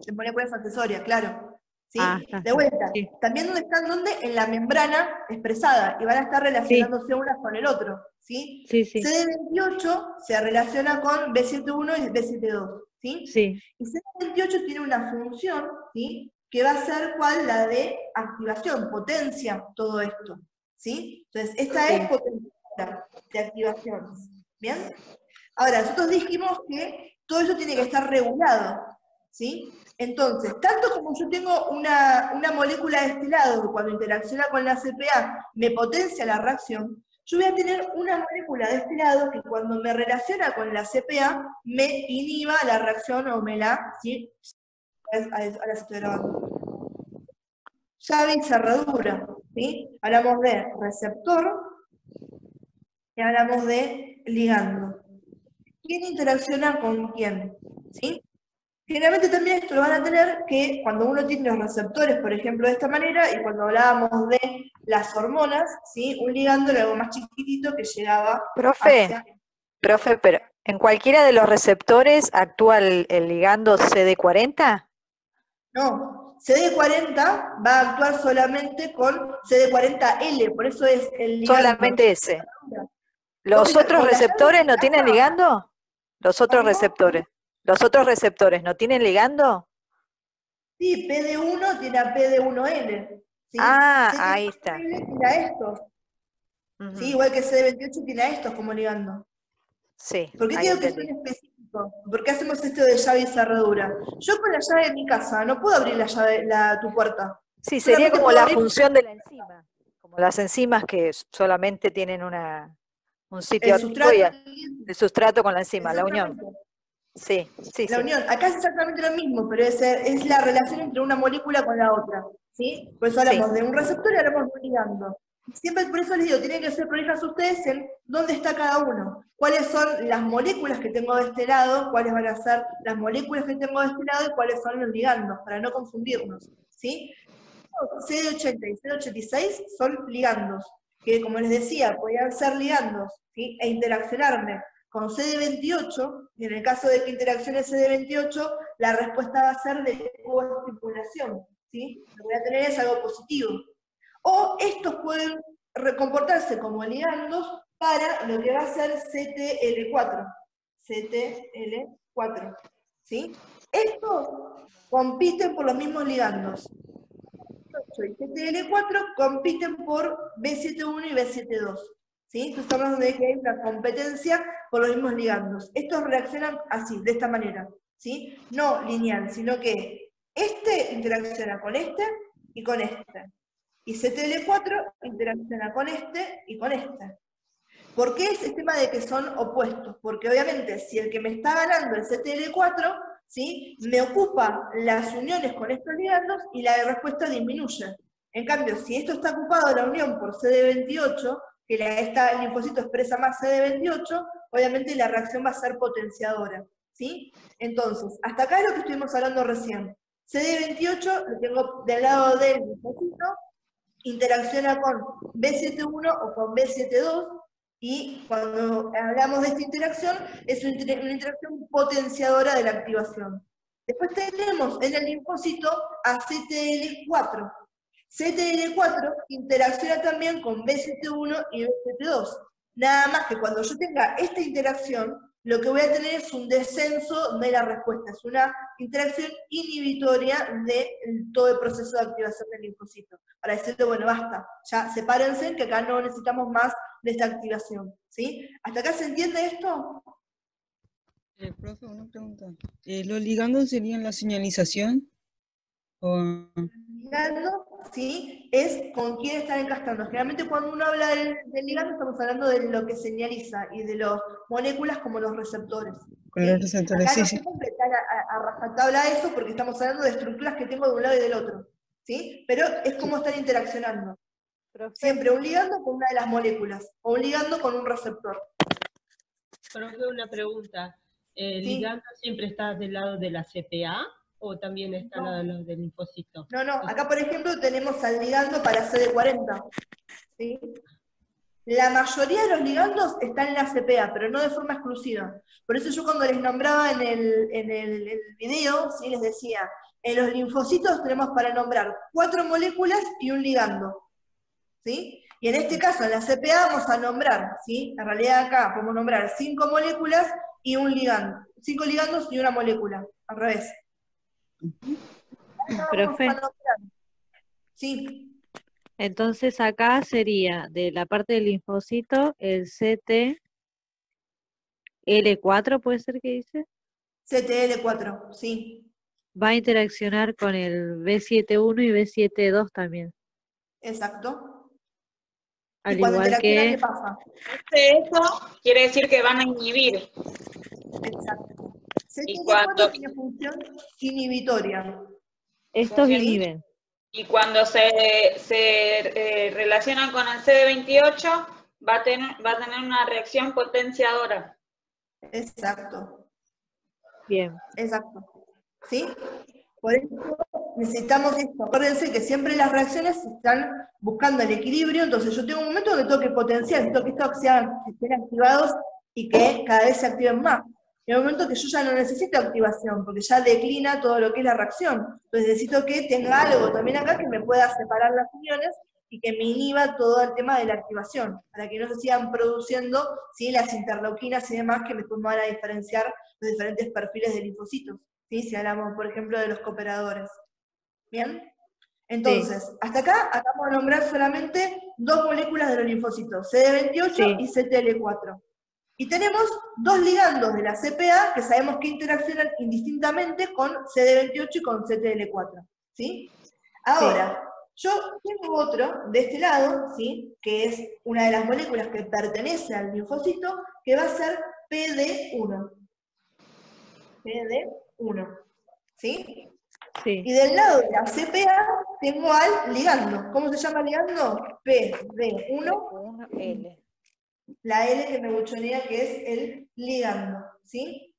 de moléculas accesorias, claro. ¿Sí? Ah, está, De está. vuelta, Sí, también ¿dónde? En la membrana expresada, y van a estar sí, relacionándose unas con el otro. ¿Sí? sí, sí, CD28 se relaciona con B71 y B72. ¿Sí? sí, Y CD28 tiene una función, ¿sí? Que va a ser ¿cuál? La de activación, potencia todo esto. ¿Sí? Entonces, esta es sí. potenciadora de activaciones. ¿Bien? Ahora, nosotros dijimos que todo eso tiene que estar regulado, ¿sí? Entonces, tanto como yo tengo una molécula de este lado que cuando interacciona con la CPA me potencia la reacción, yo voy a tener una molécula de este lado que cuando me relaciona con la CPA me inhiba la reacción o me la, ¿sí? Ahora se estoy grabando. Llave y cerradura, ¿sí? Hablamos de receptor y hablamos de ligando. ¿Quién interacciona con quién? ¿Sí? Generalmente también esto lo van a tener que cuando uno tiene los receptores, por ejemplo, de esta manera, y cuando hablábamos de las hormonas, ¿sí? Un ligando era algo más chiquitito que llegaba hacia... Profe, pero ¿en cualquiera de los receptores actúa el ligando CD40? No, CD40 va a actuar solamente con CD40L, por eso es el ligando. Solamente ese. ¿Los otros Con la llave receptores en no tienen casa, ligando? Los otros ¿cómo? receptores. ¿Los otros receptores no tienen ligando? Sí, PD1 tiene a PD1L, ¿sí? Ah, ahí está. CD4L tiene a estos, ¿sí? Ujú. Igual que CD28 tiene a estos como ligando. Sí, ¿Por qué ahí digo que son entendí. específicos? ¿Por qué hacemos esto de llave y cerradura? Yo con la llave de mi casa no puedo abrir tu puerta. Sí, sería Solamente como puedo la abrir función de la enzima. Como las enzimas que solamente tienen un sitio el activo y sustrato. el sustrato con la enzima, la unión. Exactamente. Sí, sí, La sí. unión. Acá es exactamente lo mismo, pero es la relación entre una molécula con la otra. ¿Sí? Por eso Sí. hablamos de un receptor y hablamos de un ligando. Siempre por eso les digo, tienen que ser prolijas ustedes en dónde está cada uno. Cuáles son las moléculas que tengo de este lado, cuáles van a ser las moléculas que tengo de este lado y cuáles son los ligandos, para no confundirnos. ¿Sí? CD80 y CD86 son ligandos, que como les decía, podrían ser ligandos, ¿sí? E interaccionarme con CD28, y en el caso de que interaccione CD28, la respuesta va a ser de coestimulación, ¿sí? Lo que voy a tener es algo positivo. O estos pueden comportarse como ligandos para lo que va a ser CTL4. CTL4, ¿sí? Estos compiten por los mismos ligandos. Y CTL4 compiten por B71 y B72. ¿Sí? Entonces estamos hablando de que hay una competencia por los mismos ligandos. Estos reaccionan así, de esta manera. ¿Sí? No lineal, sino que este interacciona con este y con este. Y CTL4 interacciona con este y con este. ¿Por qué es el tema de que son opuestos? Porque obviamente si el que me está ganando el CTL4, ¿sí? Me ocupa las uniones con estos ligandos y la respuesta disminuye. En cambio, si esto está ocupado la unión por CD28, que el linfocito expresa más CD28, obviamente la reacción va a ser potenciadora. ¿Sí? Entonces, hasta acá es lo que estuvimos hablando recién. CD28 lo tengo del lado del linfocito, interacciona con B71 o con B72, y cuando hablamos de esta interacción, es una interacción potenciadora de la activación. Después tenemos en el linfocito a CTL4. CTL4 interacciona también con B71 y B72. Nada más que cuando yo tenga esta interacción, lo que voy a tener es un descenso de la respuesta, es una interacción inhibitoria de todo el proceso de activación del linfocito. Para decirte, bueno, basta, ya sepárense que acá no necesitamos más de esta activación. ¿Sí? ¿Hasta acá se entiende esto? Profe, una pregunta. ¿Los ligandos serían la señalización? ¿O... Ligando, ¿sí? Es con quién están encastando. Generalmente cuando uno habla del ligando estamos hablando de lo que señaliza y de las moléculas como los receptores. Con ¿sí? los receptores? Acá Sí, no sí. sé completar a rajatabla eso porque estamos hablando de estructuras que tengo de un lado y del otro. ¿Sí? Pero es como están interaccionando. Profe, Siempre un ligando con una de las moléculas o un ligando con un receptor. Profe, una pregunta. ¿El Sí. ligando siempre está del lado de la CPA o también está No. del lado del linfocito? No, acá por ejemplo tenemos al ligando para CD40. ¿Sí? La mayoría de los ligandos están en la CPA, pero no de forma exclusiva. Por eso yo cuando les nombraba en el video, ¿sí? Les decía, en los linfocitos tenemos para nombrar 4 moléculas y un ligando. ¿Sí? Y en este caso, en la CPA vamos a nombrar, ¿sí? En realidad acá podemos nombrar 5 moléculas y un ligando. 5 ligandos y una molécula, al revés. Acá vamos Profe, a nombrar. Sí. entonces acá sería de la parte del linfocito el CTL4, ¿puede ser que dice? CTL4, sí. Va a interaccionar con el B71 y B72 también. Exacto. Al Y cuando igual interaccionan, que, ¿qué pasa? Eso quiere decir que van a inhibir. Exacto. Y cuando, CTL4 tiene función inhibitoria. estos ¿sí? inhiben. Y cuando se relacionan con el CD28, va a tener una reacción potenciadora. Exacto. Bien. Exacto. ¿Sí? Por eso necesitamos esto. Acuérdense que siempre las reacciones están buscando el equilibrio, entonces yo tengo un momento donde tengo que potenciar, necesito que estos estén activados y que cada vez se activen más. En el momento que yo ya no necesito activación, porque ya declina todo lo que es la reacción. Entonces necesito que tenga algo también acá que me pueda separar las uniones y que me inhiba todo el tema de la activación, para que no se sigan produciendo, ¿sí? Las interleuquinas y demás que me van a diferenciar los diferentes perfiles de linfocitos. ¿Sí? Si hablamos, por ejemplo, de los cooperadores. ¿Bien? Entonces, hasta acá acabamos de nombrar solamente 2 moléculas de los linfocitos, CD28 Sí. y CTL4. Y tenemos 2 ligandos de la CPA que sabemos que interaccionan indistintamente con CD28 y con CTL4. ¿Sí? Ahora, yo tengo otro de este lado, ¿sí? Que es una de las moléculas que pertenece al linfocito, que va a ser PD1. PD1. ¿Sí? Sí. Y del lado de la CPA tengo al ligando. ¿Cómo se llama el ligando? PD1, L. la L que me buchonea, que es el ligando. ¿Sí?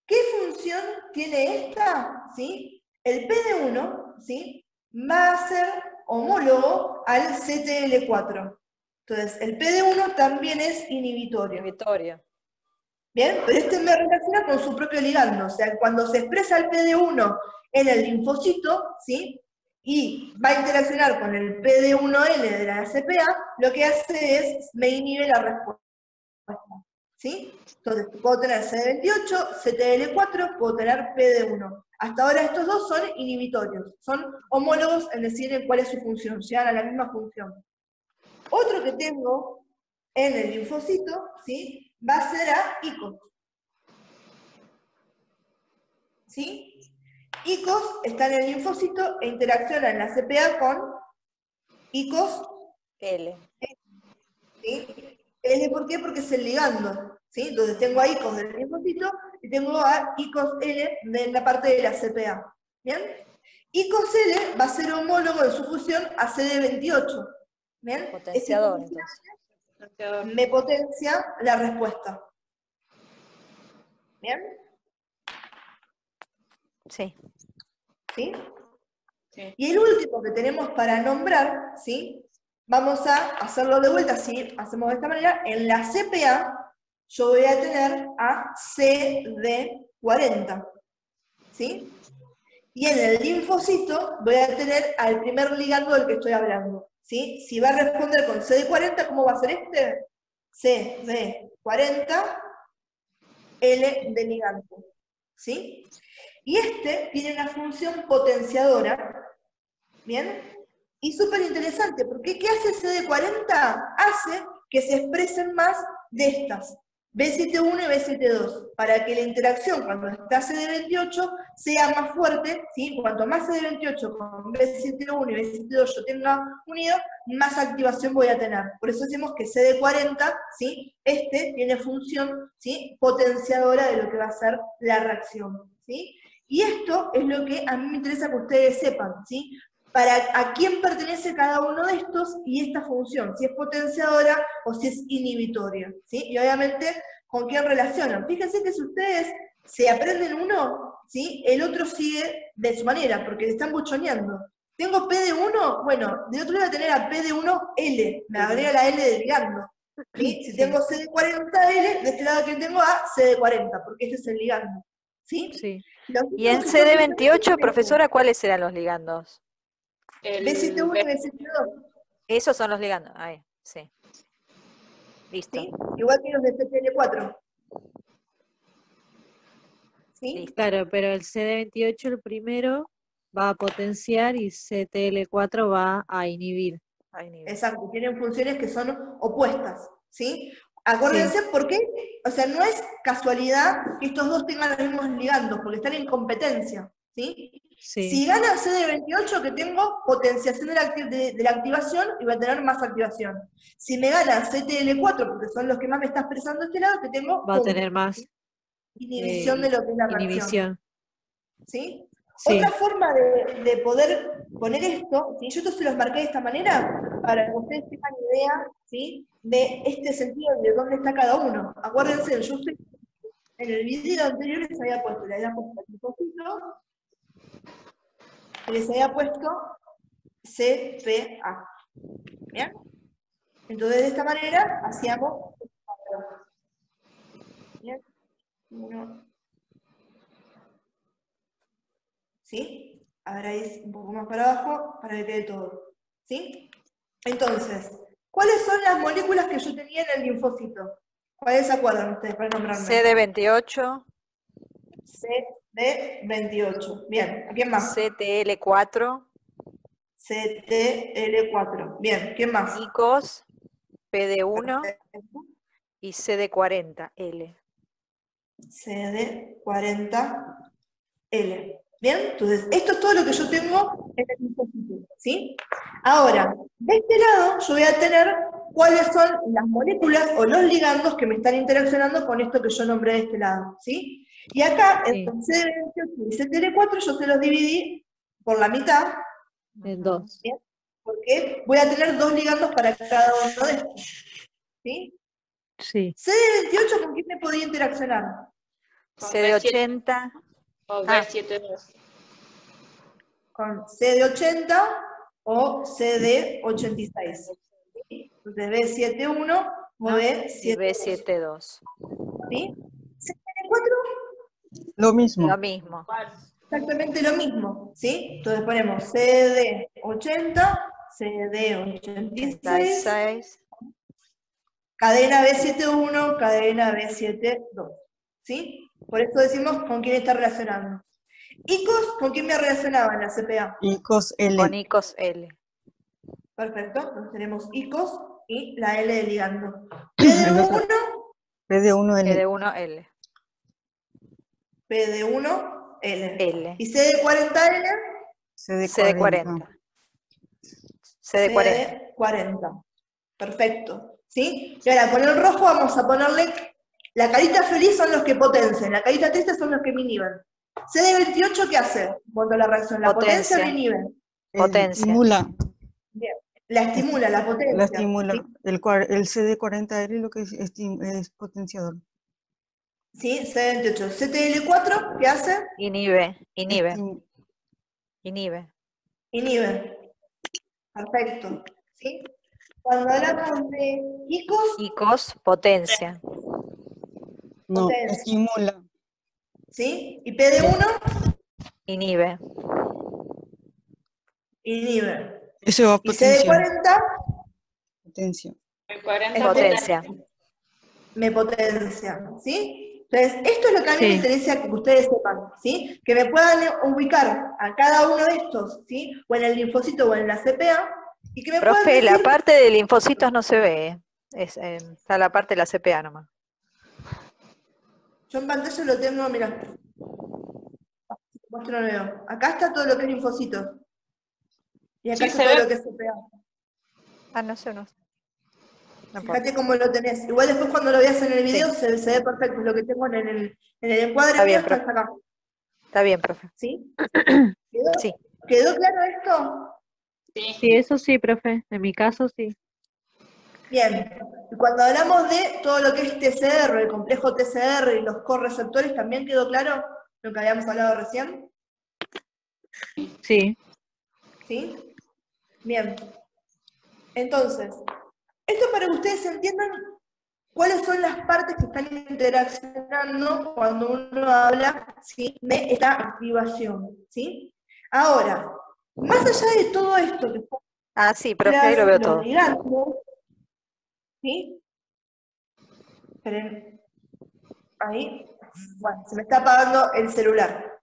¿Qué función tiene esta? ¿Sí? El PD1, ¿sí? Va a ser homólogo al CTL4. Entonces, el PD1 también es inhibitorio. Inhibitorio. Bien, pero este me relaciona con su propio ligando, o sea, cuando se expresa el PD1 en el linfocito, ¿sí? Y va a interaccionar con el PD1L de la CPA, lo que hace es, me inhibe la respuesta, ¿sí? Entonces, puedo tener CD28, CTL4, puedo tener PD1. Hasta ahora estos dos son inhibitorios, son homólogos en decir en cuál es su función, llegan a la misma función. Otro que tengo en el linfocito, ¿sí? Va a ser a ICOS. ¿Sí? ICOS está en el linfocito e interacciona en la CPA con ICOS L. ¿sí? L, ¿por qué? Porque es el ligando. ¿Sí? Entonces tengo a ICOS del linfocito y tengo a ICOS L de la parte de la CPA. ¿Bien? ICOS L va a ser homólogo de su fusión a CD28. ¿Bien? Potenciador, entonces. Me potencia la respuesta. ¿Bien? Sí. ¿Sí? Sí. Y el último que tenemos para nombrar, ¿sí? Vamos a hacerlo de vuelta, si hacemos de esta manera, en la CPA yo voy a tener a CD40, ¿sí? Y en el linfocito voy a tener al primer ligando del que estoy hablando, ¿sí? Si va a responder con CD40, ¿cómo va a ser este? CD40, L de ligando, ¿sí? Y este tiene una función potenciadora, ¿bien? Y súper interesante, porque ¿qué hace CD40? Hace que se expresen más de estas, B71 y B72, para que la interacción cuando está CD28 sea más fuerte, ¿sí? Cuanto más CD28 con B71 y B72 yo tenga unido, más activación voy a tener. Por eso decimos que CD40, ¿sí? Este tiene función, ¿sí? Potenciadora de lo que va a ser la reacción, ¿sí? Y esto es lo que a mí me interesa que ustedes sepan, ¿sí? Para a quién pertenece cada uno de estos y esta función, si es potenciadora o si es inhibitoria, ¿sí? Y obviamente, ¿con quién relacionan? Fíjense que si ustedes se aprenden uno, ¿sí? El otro sigue de su manera, porque se están buchoneando. ¿Tengo P de 1? Bueno, de otro lado voy a tener a P de 1L, me agrega la L de ligando, ¿sí? Si tengo C de 40L, de este lado aquí tengo a C de 40, porque este es el ligando, ¿sí? Sí. Y en CD28, profesora, ¿cuáles serán los ligandos? B71 y B72. Esos son los ligandos. Ahí, sí. Listo. ¿Sí? Igual que los de CTL4. ¿Sí? Listo. Claro, pero el CD28, el primero, va a potenciar y CTL4 va a inhibir. Ahí ni- Exacto, tienen funciones que son opuestas, ¿sí? Acuérdense por qué, o sea, no es casualidad que estos dos tengan los mismos ligandos, porque están en competencia, ¿sí? Sí, Si gana CD28, que tengo potenciación de la activación y voy a tener más activación. Si me gana CTL4, porque son los que más me está expresando este lado, que tengo va a tener más inhibición de lo que es la reacción. inhibición. ¿Sí? Sí, Otra forma de poder poner esto, ¿sí? Yo esto se los marqué de esta manera, para que ustedes tengan idea, ¿sí? De este sentido, de dónde está cada uno. Acuérdense, yo estoy, en el video anterior les había puesto el poquito, y les había puesto CPA. ¿Bien? Entonces, de esta manera, hacíamos... ¿Bien? Uno. ¿Sí? Ahora es un poco más para abajo para que quede todo. ¿Sí? Entonces, ¿cuáles son las moléculas que yo tenía en el linfocito? ¿Cuáles se acuerdan ustedes para nombrarme? CD28, CD28. Bien, ¿a quién más? CTL4, CTL4. Bien, ¿quién más? ICOS, PD1 Perfecto. y CD40L. CD40L. Bien, entonces, esto es todo lo que yo tengo en el linfocito, ¿sí? Ahora, de este lado yo voy a tener cuáles son las moléculas o los ligandos que me están interaccionando con esto que yo nombré de este lado, ¿sí? Y acá, Sí. en CD28 y CTL4, yo se los dividí por la mitad, en dos. ¿bien? Porque voy a tener dos ligandos para cada uno de estos, ¿sí? Sí, CD28, ¿con quién me podía interaccionar? Con CD80, O B72. Con CD80 o CD86. ¿Sí? Entonces B71 o y B72. B72. ¿Sí? CD4, Lo mismo. Lo mismo. exactamente lo mismo. ¿Sí? Entonces ponemos CD80, CD86, 86, cadena B71, cadena B72. ¿Sí? Por eso decimos con quién está relacionando. ICOS, ¿con quién me relacionaba en la CPA? ICOS L. con ICOS L. Perfecto, entonces tenemos ICOS y la L de ligando. El otro. PD1, PD1L. PD1L. PD1, L. L. Y CD40L, CD40. CD40. CD40. Perfecto, ¿sí? Y ahora con el rojo vamos a ponerle, la carita feliz son los que potencian, la carita triste son los que me inhiben. CD28, ¿qué hace en cuanto a la reacción? ¿La potencia o la inhibe? Potencia. Estimula. Bien, la estimula, la potencia. La estimula. ¿Sí? El CD40L lo que es potenciador. ¿Sí? CD28. CTL4, ¿qué hace? Inhibe. Estim- Inhibe. Inhibe. Perfecto. ¿Sí? Cuando hablamos de ICOS, ICOS, potencia. No, Potencia. estimula. ¿sí? Y PD1, Inhibe. inhibe. Eso va a Y potencia. CD40 Potencia. El 40 Es Potencia. me potencia, ¿sí? Entonces, esto es lo que a mí me Sí. interesa que ustedes sepan, ¿sí? Que me puedan ubicar a cada uno de estos, ¿sí? O en el linfocito o en la CPA, y que me puedan Profe, la decir, parte de linfocitos no se ve, ¿eh? Está la parte de la CPA nomás. yo en pantalla lo tengo, mirá, muestro no lo veo. Acá está todo lo que es linfocitos. Y acá Sí, está se todo ve. lo que es CPA. Ah, no sé, no sé. No Fíjate importa. cómo lo tenés. Igual después cuando lo veas en el video Sí. se ve perfecto. Lo que tengo en el encuadre Está mío bien, está profe. hasta acá. Está bien, profe. ¿Sí? Sí. ¿Quedó claro esto? Sí. Sí, eso sí, profe. En mi caso sí. Bien. Y cuando hablamos de todo lo que es TCR, el complejo TCR y los correceptores, ¿también quedó claro lo que habíamos hablado recién? Sí. ¿Sí? Bien. Entonces, esto para que ustedes entiendan cuáles son las partes que están interaccionando cuando uno habla, ¿sí?, de esta activación, ¿sí? Ahora, más allá de todo esto que son Ah, sí, profe, ahí lo veo los todo. ligandos, ¿sí? Esperen, ahí, bueno, se me está apagando el celular.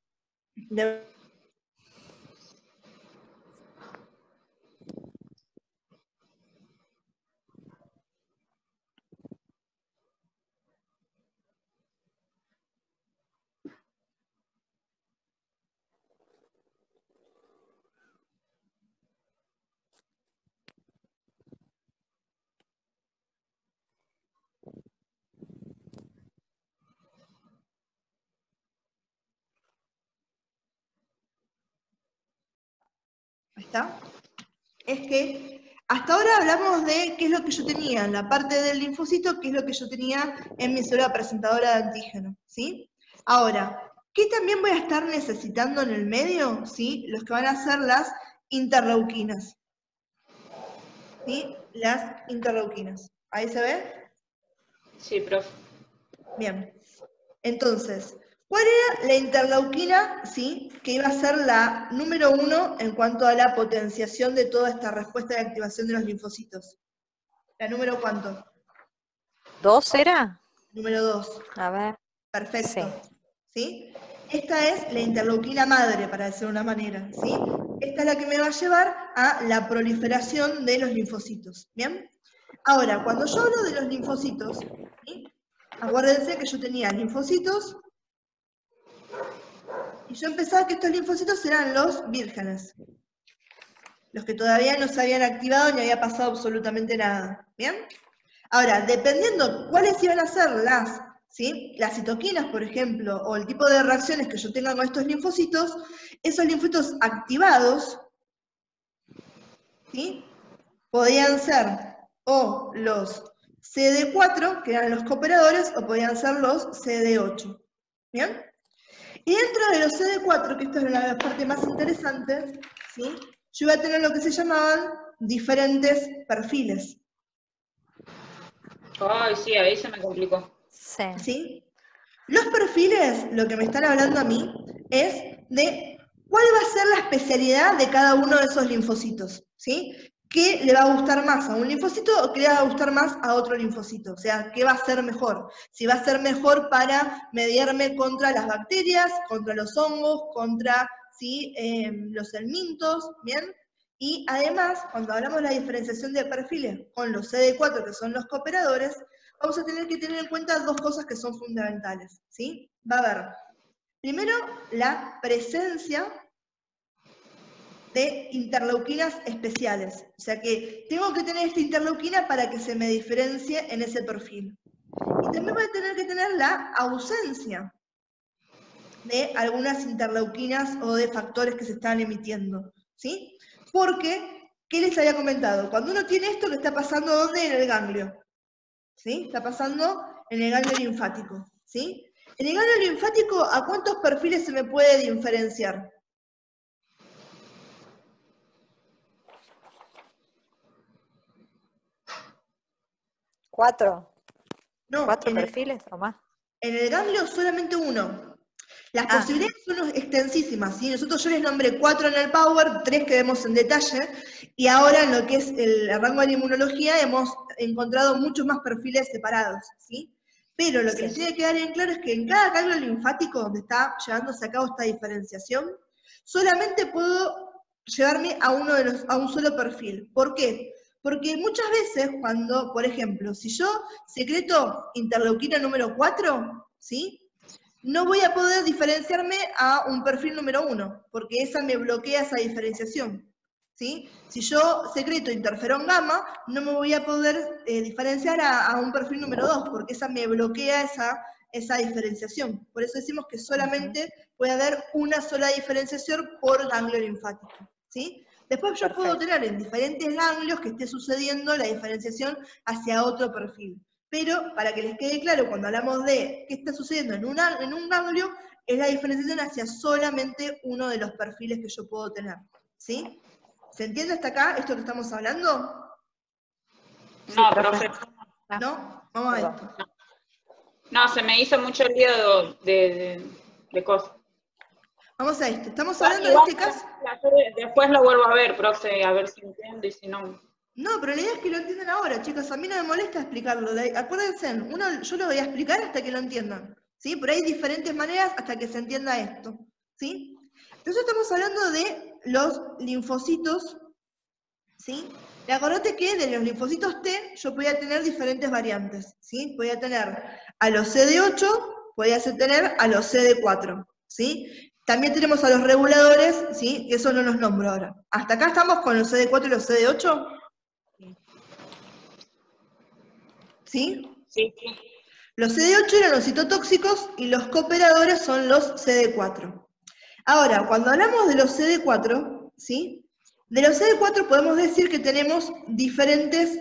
¿Está? Es que hasta ahora hablamos de qué es lo que yo tenía en la parte del linfocito, qué es lo que yo tenía en mi célula presentadora de antígeno, ¿sí? Ahora, ¿qué también voy a estar necesitando en el medio? ¿Sí? Los que van a ser las interleuquinas. ¿Sí? Las interleuquinas. ¿Ahí se ve? Sí, profe. Bien. Entonces, ¿cuál era la interleuquina, sí, que iba a ser la número 1 en cuanto a la potenciación de toda esta respuesta de activación de los linfocitos? ¿La número cuánto? ¿2 era? Número 2. A ver. Perfecto. Sí. ¿Sí? Esta es la interleuquina madre, para decirlo de una manera, ¿sí? Esta es la que me va a llevar a la proliferación de los linfocitos, ¿bien? Ahora, cuando yo hablo de los linfocitos, ¿sí?, acuérdense que yo tenía linfocitos y yo empezaba que estos linfocitos eran los vírgenes, los que todavía no se habían activado ni había pasado absolutamente nada, ¿bien? Ahora, dependiendo cuáles iban a ser las citoquinas, por ejemplo, o el tipo de reacciones que yo tenga con estos esos linfocitos activados, ¿sí?, podían ser o los CD4, que eran los cooperadores, o podían ser los CD8, ¿bien? Y dentro de los CD4, que esta es la parte más interesante, ¿sí?, yo iba a tener lo que se llamaban diferentes perfiles, Ay, sí, ahí se me complicó. Sí. ¿sí? Los perfiles, lo que me están hablando a mí, es de cuál va a ser la especialidad de cada uno de esos linfocitos, ¿sí? ¿Qué le va a gustar más a un linfocito o qué le va a gustar más a otro linfocito? O sea, ¿qué va a ser mejor? Si va a ser mejor para mediarme contra las bacterias, contra los hongos, contra, ¿sí?, los helmintos, ¿bien? Y además, cuando hablamos de la diferenciación de perfiles con los CD4, que son los cooperadores, vamos a tener que tener en cuenta dos cosas que son fundamentales, ¿sí? Va a haber, primero, la presencia de interleuquinas especiales. O sea que tengo que tener esta interleuquina para que se me diferencie en ese perfil. Y también voy a tener que tener la ausencia de algunas interleuquinas o de factores que se están emitiendo, ¿sí? Porque, ¿qué les había comentado? Cuando uno tiene esto, ¿qué está pasando dónde? En el ganglio, ¿sí? Está pasando en el ganglio linfático, ¿sí? En el ganglio linfático, ¿a cuántos perfiles se me puede diferenciar? ¿4? No, ¿4 perfiles o más? en el ganglio solamente uno. Las posibilidades son extensísimas, ¿sí? Yo les nombré 4 en el Power, 3 que vemos en detalle, y ahora en lo que es el rango de inmunología hemos encontrado muchos más perfiles separados, ¿sí? Pero lo que les tiene que quedar en claro es que en cada ganglio linfático donde está llevándose a cabo esta diferenciación, solamente puedo llevarme a un solo perfil. ¿Por qué? Porque muchas veces cuando, por ejemplo, si yo secreto interleuquina número 4, ¿sí? No voy a poder diferenciarme a un perfil número 1, porque esa me bloquea esa diferenciación, ¿sí? Si yo secreto interferón gamma, no me voy a poder diferenciar a un perfil número 2, porque esa me bloquea esa diferenciación. Por eso decimos que solamente puede haber una sola diferenciación por ganglio linfático, ¿sí? Después yo puedo tener en diferentes ganglios que esté sucediendo la diferenciación hacia otro perfil. Pero, para que les quede claro, cuando hablamos de qué está sucediendo en un ganglio, es la diferenciación hacia solamente uno de los perfiles que yo puedo tener, ¿sí? ¿Se entiende hasta acá esto que estamos hablando? No, profe. ¿No? Vamos a esto. No, se me hizo mucho lío de cosas. Vamos a esto. Estamos hablando de este caso. Después lo vuelvo a ver, profe, a ver si entiendo y si no. No, pero la idea es que lo entiendan ahora, chicos. A mí no me molesta explicarlo. Acuérdense, yo lo voy a explicar hasta que lo entiendan, ¿sí? Pero hay diferentes maneras hasta que se entienda esto, ¿sí? Entonces estamos hablando de los linfocitos, ¿sí? Y acordate que de los linfocitos T yo podía tener diferentes variantes, ¿sí? Podía tener a los CD8, podía tener a los CD4, ¿sí? También tenemos a los reguladores, ¿sí? Eso no los nombro ahora. ¿Hasta acá estamos con los CD4 y los CD8? ¿Sí? Sí. Los CD8 eran los citotóxicos y los cooperadores son los CD4. Ahora, cuando hablamos de los CD4, ¿sí? De los CD4 podemos decir que tenemos diferentes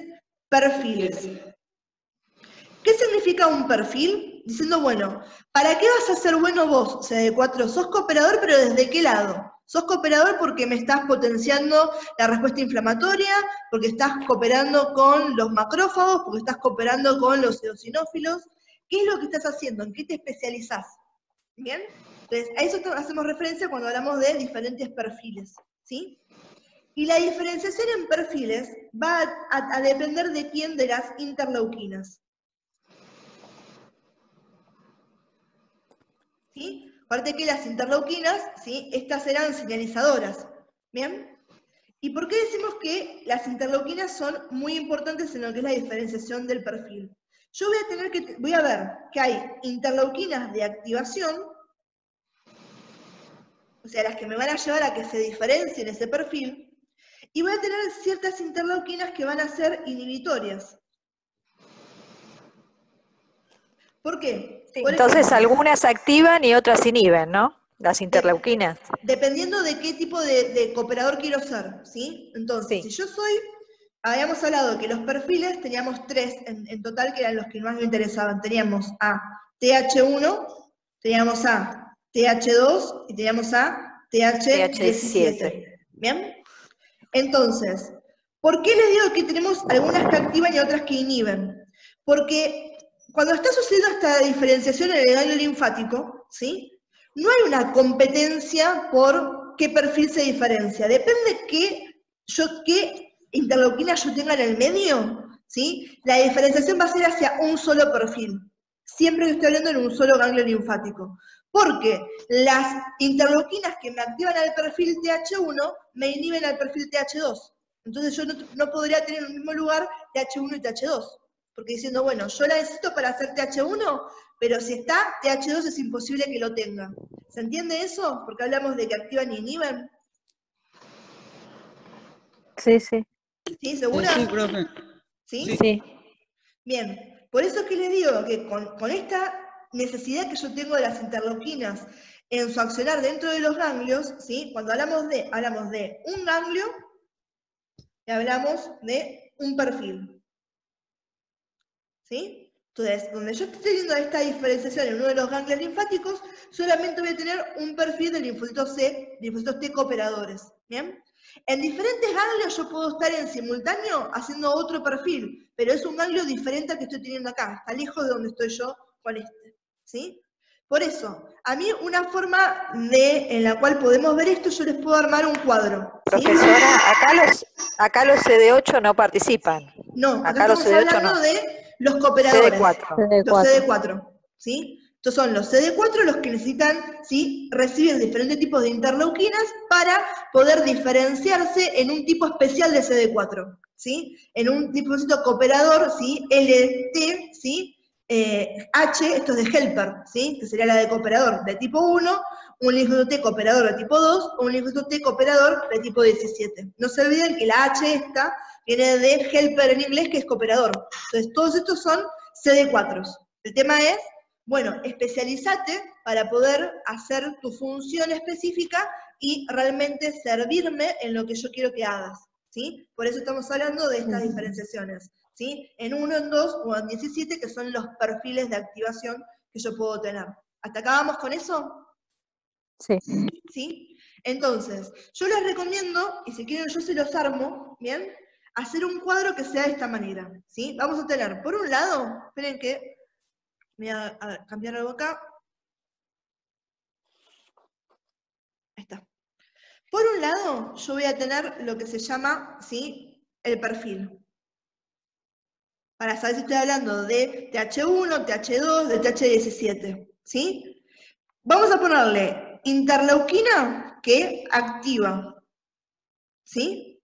perfiles. ¿Qué significa un perfil? Diciendo, bueno, ¿para qué vas a ser bueno vos, CD4? Sos cooperador, pero ¿desde qué lado? Sos cooperador porque me estás potenciando la respuesta inflamatoria, porque estás cooperando con los macrófagos, porque estás cooperando con los eosinófilos. ¿Qué es lo que estás haciendo? ¿En qué te especializás? ¿Bien? Entonces, a eso hacemos referencia cuando hablamos de diferentes perfiles, ¿sí? Y la diferenciación en perfiles va a depender de quién de las interleuquinas. ¿Sí? Aparte que las interleuquinas, ¿sí? Estas serán señalizadoras, ¿bien? ¿Y por qué decimos que las interleuquinas son muy importantes en lo que es la diferenciación del perfil? Yo voy a ver que hay interleuquinas de activación, o sea, las que me van a llevar a que se diferencien ese perfil, y voy a tener ciertas interleuquinas que van a ser inhibitorias. ¿Por qué? Sí, Por entonces ejemplo, algunas activan y otras inhiben, ¿no? Las interleuquinas. Dependiendo de qué tipo de cooperador quiero ser, ¿sí? Entonces, Sí. si yo habíamos hablado que los perfiles teníamos 3 en total, que eran los que más me interesaban. Teníamos a TH1, teníamos a TH2 y teníamos a TH17. ¿Bien? Entonces, ¿por qué les digo que tenemos algunas que activan y otras que inhiben? Porque cuando está sucediendo esta diferenciación en el ganglio linfático, ¿sí? No hay una competencia por qué perfil se diferencia. Depende qué interleuquina yo tenga en el medio, ¿sí? La diferenciación va a ser hacia un solo perfil. Siempre que estoy hablando en un solo ganglio linfático. Porque las interleuquinas que me activan al perfil TH1 me inhiben al perfil TH2. Entonces yo no podría tener en el mismo lugar TH1 y TH2. Porque diciendo, bueno, yo la necesito para hacer TH1, pero si está TH2 es imposible que lo tenga. ¿Se entiende eso? Porque hablamos de que activan y inhiben. Sí, sí. ¿Sí? ¿Segura? Sí, profe. ¿Sí? Sí. Bien. Por eso es que les digo que con esta necesidad que yo tengo de las interleuquinas en su accionar dentro de los ganglios, ¿sí? Cuando hablamos de un ganglio y hablamos de un perfil. ¿Sí? Entonces, donde yo estoy teniendo esta diferenciación en uno de los ganglios linfáticos, solamente voy a tener un perfil de linfocitos C, linfocitos T cooperadores. ¿Bien? En diferentes ganglios yo puedo estar en simultáneo haciendo otro perfil, pero es un ganglio diferente al que estoy teniendo acá, está lejos de donde estoy yo con este. ¿Sí? Por eso, a mí una forma en la cual podemos ver esto, yo les puedo armar un cuadro. ¿Sí? Profesora, acá los CD8 no participan. No, acá Acá los estamos CD8 hablando no. de los cooperadores. CD4. Los CD4, ¿sí? Estos son los CD4 los que necesitan, ¿sí?, recibir diferentes tipos de interleuquinas para poder diferenciarse en un tipo especial de CD4, ¿sí? En un dispositivo cooperador, ¿sí?, LT, ¿sí?, H, esto es de helper, ¿sí?, que sería la de cooperador de tipo 1, un linfocito T cooperador de tipo 2, o un linfocito T cooperador de tipo 17. No se olviden que la H esta viene de helper en inglés, que es cooperador. Entonces, todos estos son CD4. El tema es, bueno, especializate para poder hacer tu función específica y realmente servirme en lo que yo quiero que hagas, ¿sí? Por eso estamos hablando de estas diferenciaciones, ¿sí? En 1, en 2 o en 17, que son los perfiles de activación que yo puedo tener. ¿Hasta acá vamos con eso? Sí. ¿Sí? Entonces, yo les recomiendo, y si quieren yo se los armo, ¿bien?, hacer un cuadro que sea de esta manera, ¿sí? Vamos a tener, por un lado, esperen que voy a cambiar algo acá. Ahí está. Por un lado, yo voy a tener lo que se llama, ¿sí?, el perfil. Para saber si estoy hablando de TH1, TH2, de TH17, ¿sí? Vamos a ponerle interleuquina que activa, ¿sí?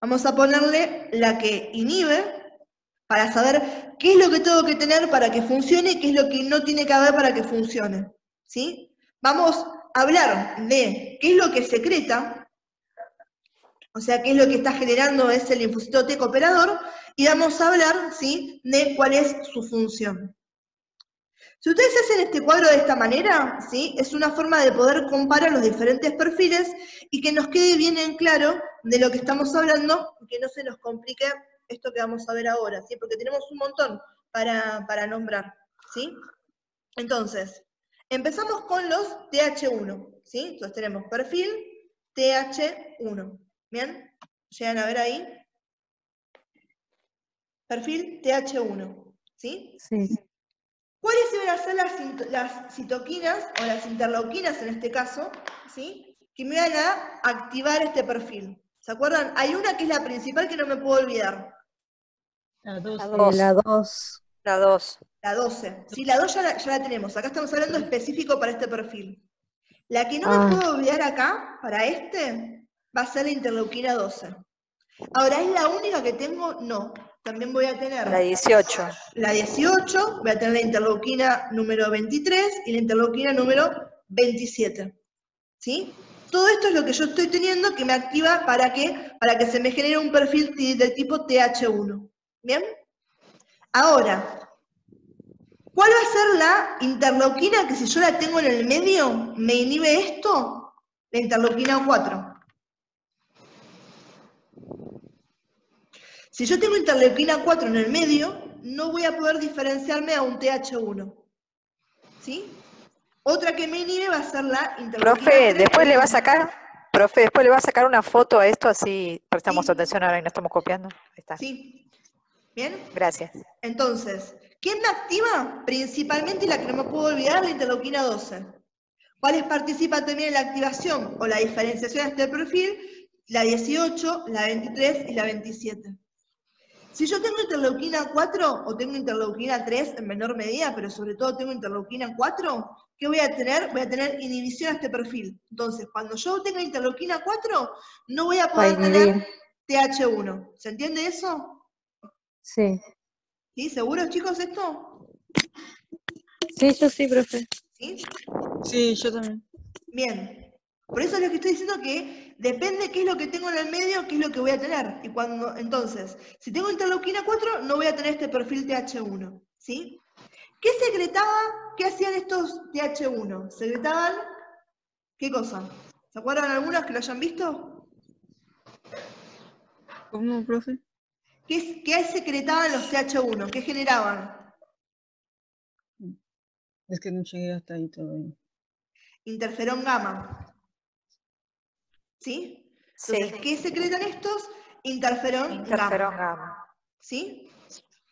Vamos a ponerle la que inhibe para saber qué es lo que tengo que tener para que funcione y qué es lo que no tiene que haber para que funcione, ¿sí? Vamos a hablar de qué es lo que secreta, o sea, qué es lo que está generando ese linfocito T cooperador, y vamos a hablar, ¿sí?, de cuál es su función. Si ustedes hacen este cuadro de esta manera, ¿sí?, es una forma de poder comparar los diferentes perfiles y que nos quede bien en claro de lo que estamos hablando y que no se nos complique esto que vamos a ver ahora, ¿sí?, porque tenemos un montón para nombrar, ¿sí? Entonces, empezamos con los TH1, ¿sí? Entonces tenemos perfil TH1, ¿bien? ¿Llegan a ver ahí? Perfil TH1, ¿sí? Sí. ¿Cuáles iban a ser las citoquinas, o las interleuquinas en este caso, ¿sí?, que me iban a activar este perfil? ¿Se acuerdan? Hay una que es la principal que no me puedo olvidar. La 12. La 2. La 2. La 12. Sí, la 2 ya la tenemos. Acá estamos hablando específico para este perfil. La que no me puedo olvidar acá, para este, va a ser la interleuquina 12. Ahora, ¿es la única que tengo? No. También voy a tener La 18. la 18, voy a tener la interleuquina número 23 y la interleuquina número 27. ¿Sí? Todo esto es lo que yo estoy teniendo que me activa para que se me genere un perfil del tipo TH1. ¿Bien? Ahora, ¿cuál va a ser la interleuquina que si yo la tengo en el medio me inhibe esto? La interleuquina 4. Si yo tengo interleuquina 4 en el medio, no voy a poder diferenciarme a un TH1. ¿Sí? Otra que me inhibe va a ser la interleuquina 3. Después le va a sacar una foto a esto, así prestamos atención ahora y no estamos copiando. Ahí está. Sí. ¿Bien? Gracias. Entonces, ¿quién me activa? Principalmente la que no me puedo olvidar, la interleuquina 12. ¿Cuáles participan también en la activación o la diferenciación de este perfil? La 18, la 23 y la 27. Si yo tengo interleuquina 4 o tengo interleuquina 3 en menor medida, pero sobre todo tengo interleuquina 4, ¿qué voy a tener? Voy a tener inhibición a este perfil. Entonces, cuando yo tenga interleuquina 4, no voy a poder tener TH1. ¿Se entiende eso? Sí. ¿Sí? ¿Seguros, chicos, esto? Sí, yo sí, profe. ¿Sí? Sí, yo también. Bien. Por eso es lo que estoy diciendo que depende qué es lo que tengo en el medio, qué es lo que voy a tener. Y cuando, entonces, si tengo interleuquina 4, no voy a tener este perfil TH1. ¿Sí? ¿Qué secretaba? ¿Qué hacían estos TH1? ¿Secretaban qué cosa? ¿Se acuerdan algunos que lo hayan visto? ¿Cómo, profe? ¿Qué secretaban los TH1? ¿Qué generaban? Es que no llegué hasta ahí todavía. Interferón gamma. ¿Sí? Entonces, Sí. ¿qué secretan estos? Interferón Interferón gamma. gamma. ¿Sí?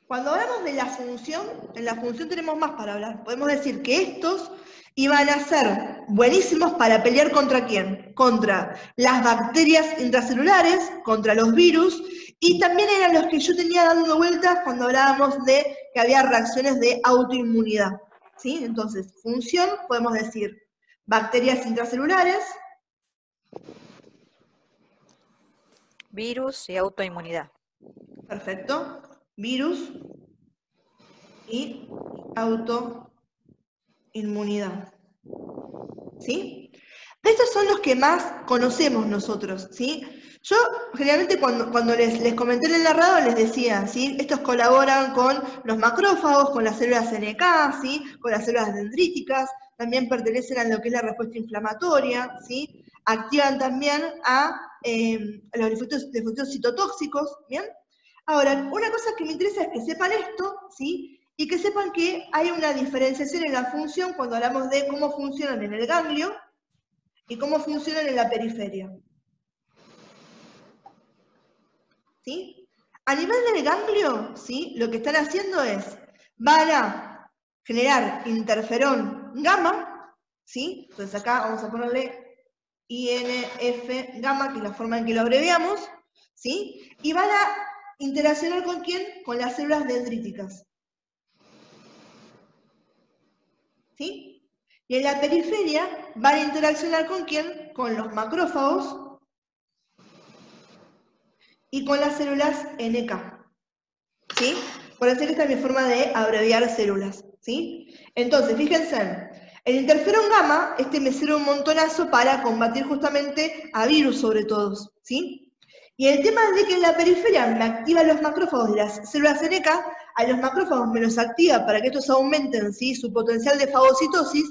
Cuando hablamos de la función, en la función tenemos más para hablar. Podemos decir que estos iban a ser buenísimos para pelear ¿contra quién? Contra las bacterias intracelulares, contra los virus, y también eran los que yo tenía dando vueltas cuando hablábamos de que había reacciones de autoinmunidad. ¿Sí? Entonces, función, podemos decir bacterias intracelulares, Virus y autoinmunidad. perfecto, virus y autoinmunidad. ¿Sí? Estos son los que más conocemos nosotros, ¿sí? Yo generalmente cuando les comenté en el narrado les decía, ¿sí? Estos colaboran con los macrófagos, con las células NK, ¿sí? Con las células dendríticas, también pertenecen a lo que es la respuesta inflamatoria, ¿sí? Activan también a los linfocitos citotóxicos, ¿bien? Ahora, una cosa que me interesa es que sepan esto, ¿sí? Y que sepan que hay una diferenciación en la función cuando hablamos de cómo funcionan en el ganglio y cómo funcionan en la periferia. ¿Sí? A nivel del ganglio, ¿sí? Lo que están haciendo es, van a generar interferón gamma, ¿sí? Entonces acá vamos a ponerle INF gamma, que es la forma en que lo abreviamos, ¿sí? Y van a interaccionar ¿con quién? Con las células dendríticas. ¿Sí? Y en la periferia van a interaccionar ¿con quién? Con los macrófagos y con las células NK. ¿Sí? Por eso que esta es mi forma de abreviar células. ¿Sí? Entonces, fíjense, el interferón gamma, me sirve un montonazo para combatir justamente a virus sobre todo. ¿Sí? Y el tema de que en la periferia me activa los macrófagos de las células NK, a los macrófagos me los activa para que estos aumenten, ¿sí? Su potencial de fagocitosis,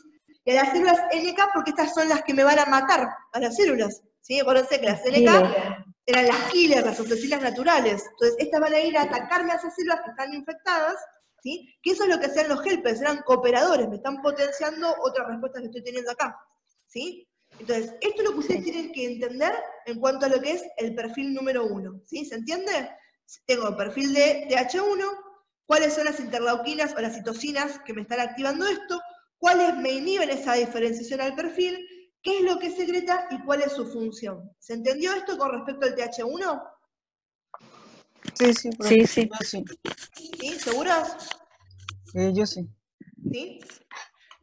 y a las células NK porque estas son las que me van a matar a las células. ¿Sí? Acuérdense que las NK eran las killers, las asesinas naturales. Entonces, estas van a ir a atacarme a esas células que están infectadas, ¿sí? Que eso es lo que hacían los helpers, eran cooperadores, me están potenciando otras respuestas que estoy teniendo acá, ¿sí? Entonces, esto es lo que ustedes tienen que entender en cuanto a lo que es el perfil número 1, ¿sí? ¿Se entiende? Tengo el perfil de TH1, cuáles son las interleuquinas o las citocinas que me están activando esto, cuáles me inhiben esa diferenciación al perfil, qué es lo que secreta y cuál es su función. ¿Se entendió esto con respecto al TH1? Sí, profe. Sí. Yo sí. ¿Sí? ¿Seguros? Yo sí. ¿Sí?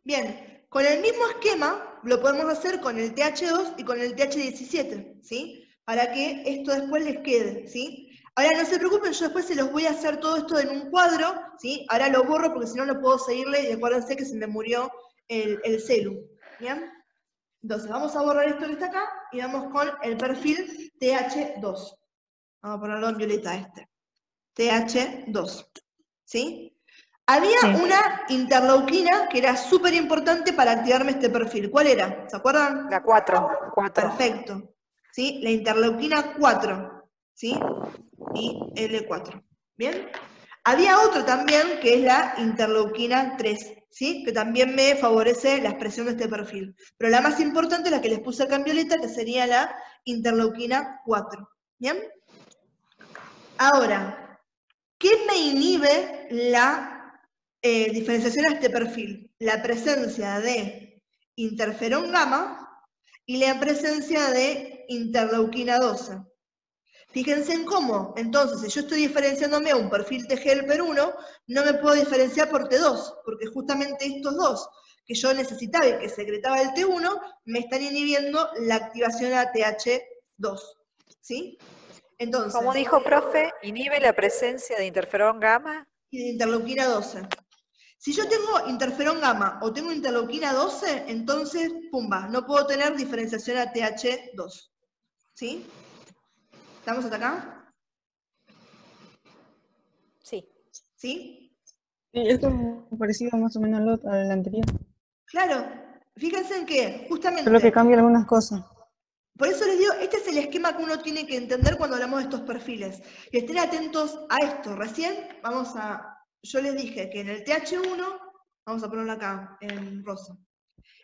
Bien, con el mismo esquema lo podemos hacer con el TH2 y con el TH17, ¿sí? Para que esto después les quede, ¿sí? Ahora no se preocupen, yo después se los voy a hacer todo esto en un cuadro, ¿sí? Ahora lo borro porque si no no puedo seguirle y acuérdense que se me murió el celu, ¿bien? Entonces vamos a borrar esto que está acá y vamos con el perfil TH2. Vamos a ponerlo en violeta TH2, ¿sí? Había una interleuquina que era súper importante para activarme este perfil. ¿Cuál era? ¿Se acuerdan? La 4. Perfecto. ¿Sí? La interleuquina 4. ¿Sí? Y L4. ¿Bien? Había otro también que es la interleuquina 3. ¿Sí? Que también me favorece la expresión de este perfil. Pero la más importante es la que les puse acá en violeta, que sería la interleuquina 4. ¿Bien? Ahora, ¿qué me inhibe la diferenciación a este perfil? La presencia de interferón gamma y la presencia de interleuquina 12. Fíjense en cómo, entonces, si yo estoy diferenciándome a un perfil T-helper 1, no me puedo diferenciar por T2, porque justamente estos dos que yo necesitaba y que secretaba el T1, me están inhibiendo la activación a TH2. ¿Sí? Entonces, Como dijo profe, inhibe la presencia de interferón gamma. Y de interleuquina 12. Si yo tengo interferón gamma o tengo interleuquina 12, entonces, pumba, no puedo tener diferenciación a TH2. ¿Sí? ¿Estamos hasta acá? Sí. ¿Sí? Sí, esto es parecido más o menos al anterior. Claro. Fíjense en que, Solo que justamente, cambia algunas cosas. por eso les digo, este es el esquema que uno tiene que entender cuando hablamos de estos perfiles. Y estén atentos a esto. Recién yo les dije que en el TH1, vamos a ponerlo acá, en rosa.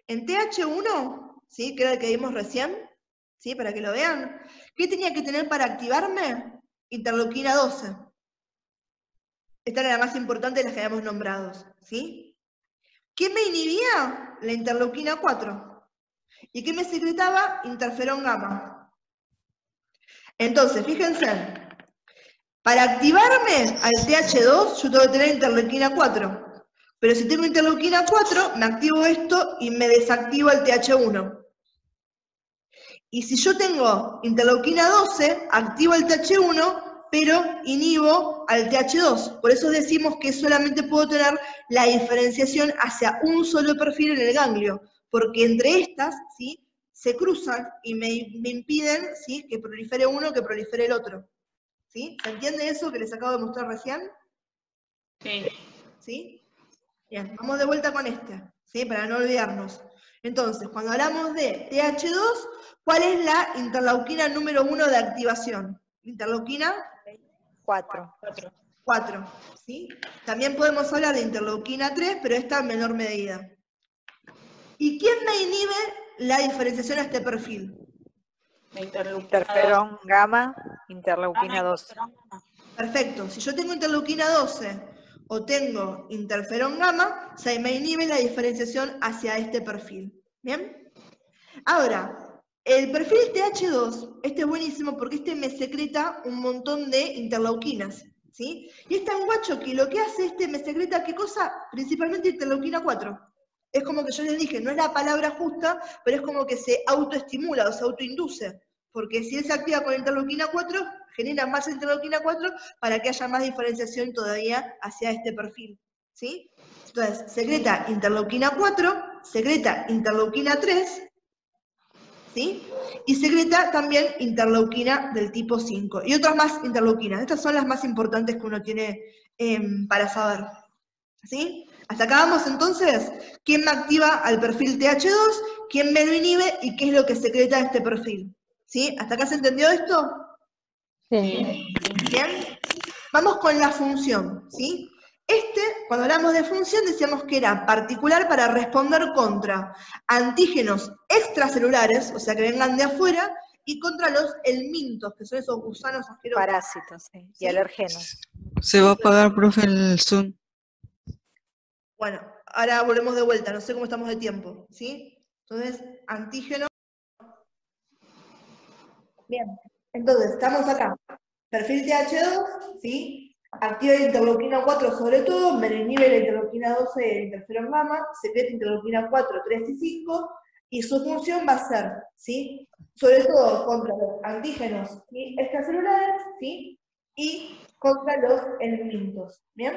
En TH1, ¿sí? Que era el que vimos recién, ¿sí? Para que lo vean. ¿Qué tenía que tener para activarme? Interleuquina 12. Esta era la más importante de las que habíamos nombrado, ¿sí? ¿Qué me inhibía? La interleuquina 4. ¿Y qué me secretaba? Interferón gamma. Entonces, fíjense, para activarme al TH2, yo tengo que tener interleuquina 4. Pero si tengo interleuquina 4, me activo esto y me desactivo el TH1. Y si yo tengo interleuquina 12, activo el TH1, pero inhibo al TH2. Por eso decimos que solamente puedo tener la diferenciación hacia un solo perfil en el ganglio, porque entre estas, ¿sí?, se cruzan y me impiden, ¿sí?, que prolifere uno, que prolifere el otro. ¿Sí? ¿Se entiende eso que les acabo de mostrar recién? Sí. ¿Sí? Bien, vamos de vuelta con este, ¿sí? Para no olvidarnos. Entonces, cuando hablamos de TH2, ¿cuál es la interleuquina número 1 de activación? Interleuquina 4. 4, ¿sí? También podemos hablar de interleuquina 3, pero esta en menor medida. ¿Y quién me inhibe la diferenciación a este perfil? Interferón gamma, interleuquina 12. Perfecto. Si yo tengo interleuquina 12 o tengo interferón gamma, se me inhibe la diferenciación hacia este perfil. ¿Bien? Ahora, el perfil TH2, este es buenísimo porque este me secreta un montón de interleuquinas, ¿sí? Y es tan guacho que lo que hace este me secreta, ¿qué cosa? Principalmente interleuquina 4. Es como que yo les dije, no es la palabra justa, pero es como que se autoestimula o se autoinduce. Porque si él se activa con interleuquina 4, genera más interleuquina 4 para que haya más diferenciación todavía hacia este perfil, ¿sí? Entonces, secreta interleuquina 4, secreta interleuquina 3, ¿sí? Y secreta también interleuquina del tipo 5. Y otras más interleuquinas. Estas son las más importantes que uno tiene para saber. ¿Sí? Hasta acá vamos entonces. ¿Quién me activa al perfil TH2? ¿Quién me lo inhibe? ¿Y qué es lo que secreta este perfil? ¿Sí? ¿Hasta acá se entendió esto? Sí. Bien. Vamos con la función, ¿sí? Cuando hablamos de función, decíamos que era particular para responder contra antígenos extracelulares, o sea, que vengan de afuera, y contra los helmintos, que son esos gusanos asquerosos. Parásitos, sí. ¿Sí? Y alergenos. Se va a apagar, profe, el Zoom. Bueno, ahora volvemos de vuelta, no sé cómo estamos de tiempo, ¿sí? Entonces, antígeno. Bien, entonces, estamos acá. Perfil TH2, ¿sí? Activa la interleuquina 4 sobre todo, me inhibe la interleuquina 12 y el interferón gamma, secreta interleuquina 4, 3 y 5, y su función va a ser, ¿sí? Sobre todo contra los antígenos, ¿sí?, extracelulares, ¿sí?, y contra los helmintos, ¿bien?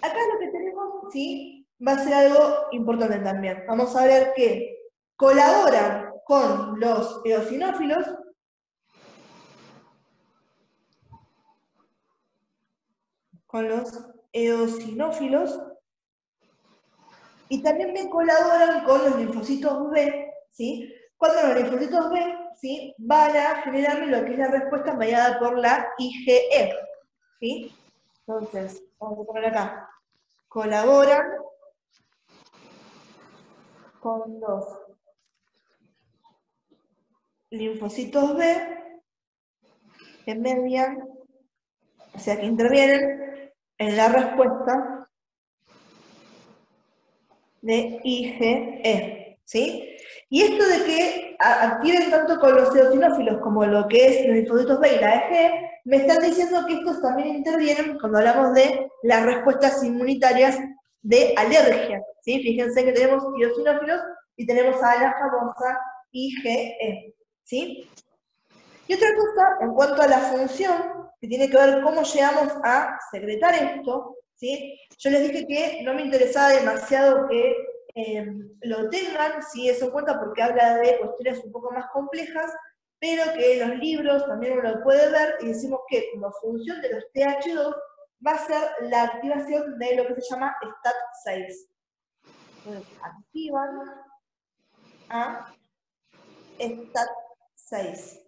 Acá lo que tenemos, ¿sí?, va a ser algo importante también. Vamos a ver que colaboran con los eosinófilos, y también me colaboran con los linfocitos B, ¿sí? Cuando los linfocitos B, ¿sí?, van a generarme lo que es la respuesta mediada por la IgE, ¿sí? Entonces, vamos a poner acá, colaboran con los linfocitos B que median, o sea, que intervienen en la respuesta de IgE, ¿sí? Y esto de que activen tanto con los eosinófilos como lo que es los linfocitos B y la IgE, me están diciendo que estos también intervienen cuando hablamos de las respuestas inmunitarias de alergia, ¿sí? Fíjense que tenemos eosinófilos y tenemos a la famosa IgE, ¿sí? Y otra cosa, en cuanto a la función, que tiene que ver cómo llegamos a secretar esto, ¿sí? Yo les dije que no me interesaba demasiado que lo tengan, ¿sí?, eso en cuenta porque habla de cuestiones un poco más complejas, pero que en los libros también uno lo puede ver y decimos que como función de los TH2 va a ser la activación de lo que se llama STAT6. Entonces, activan a STAT6.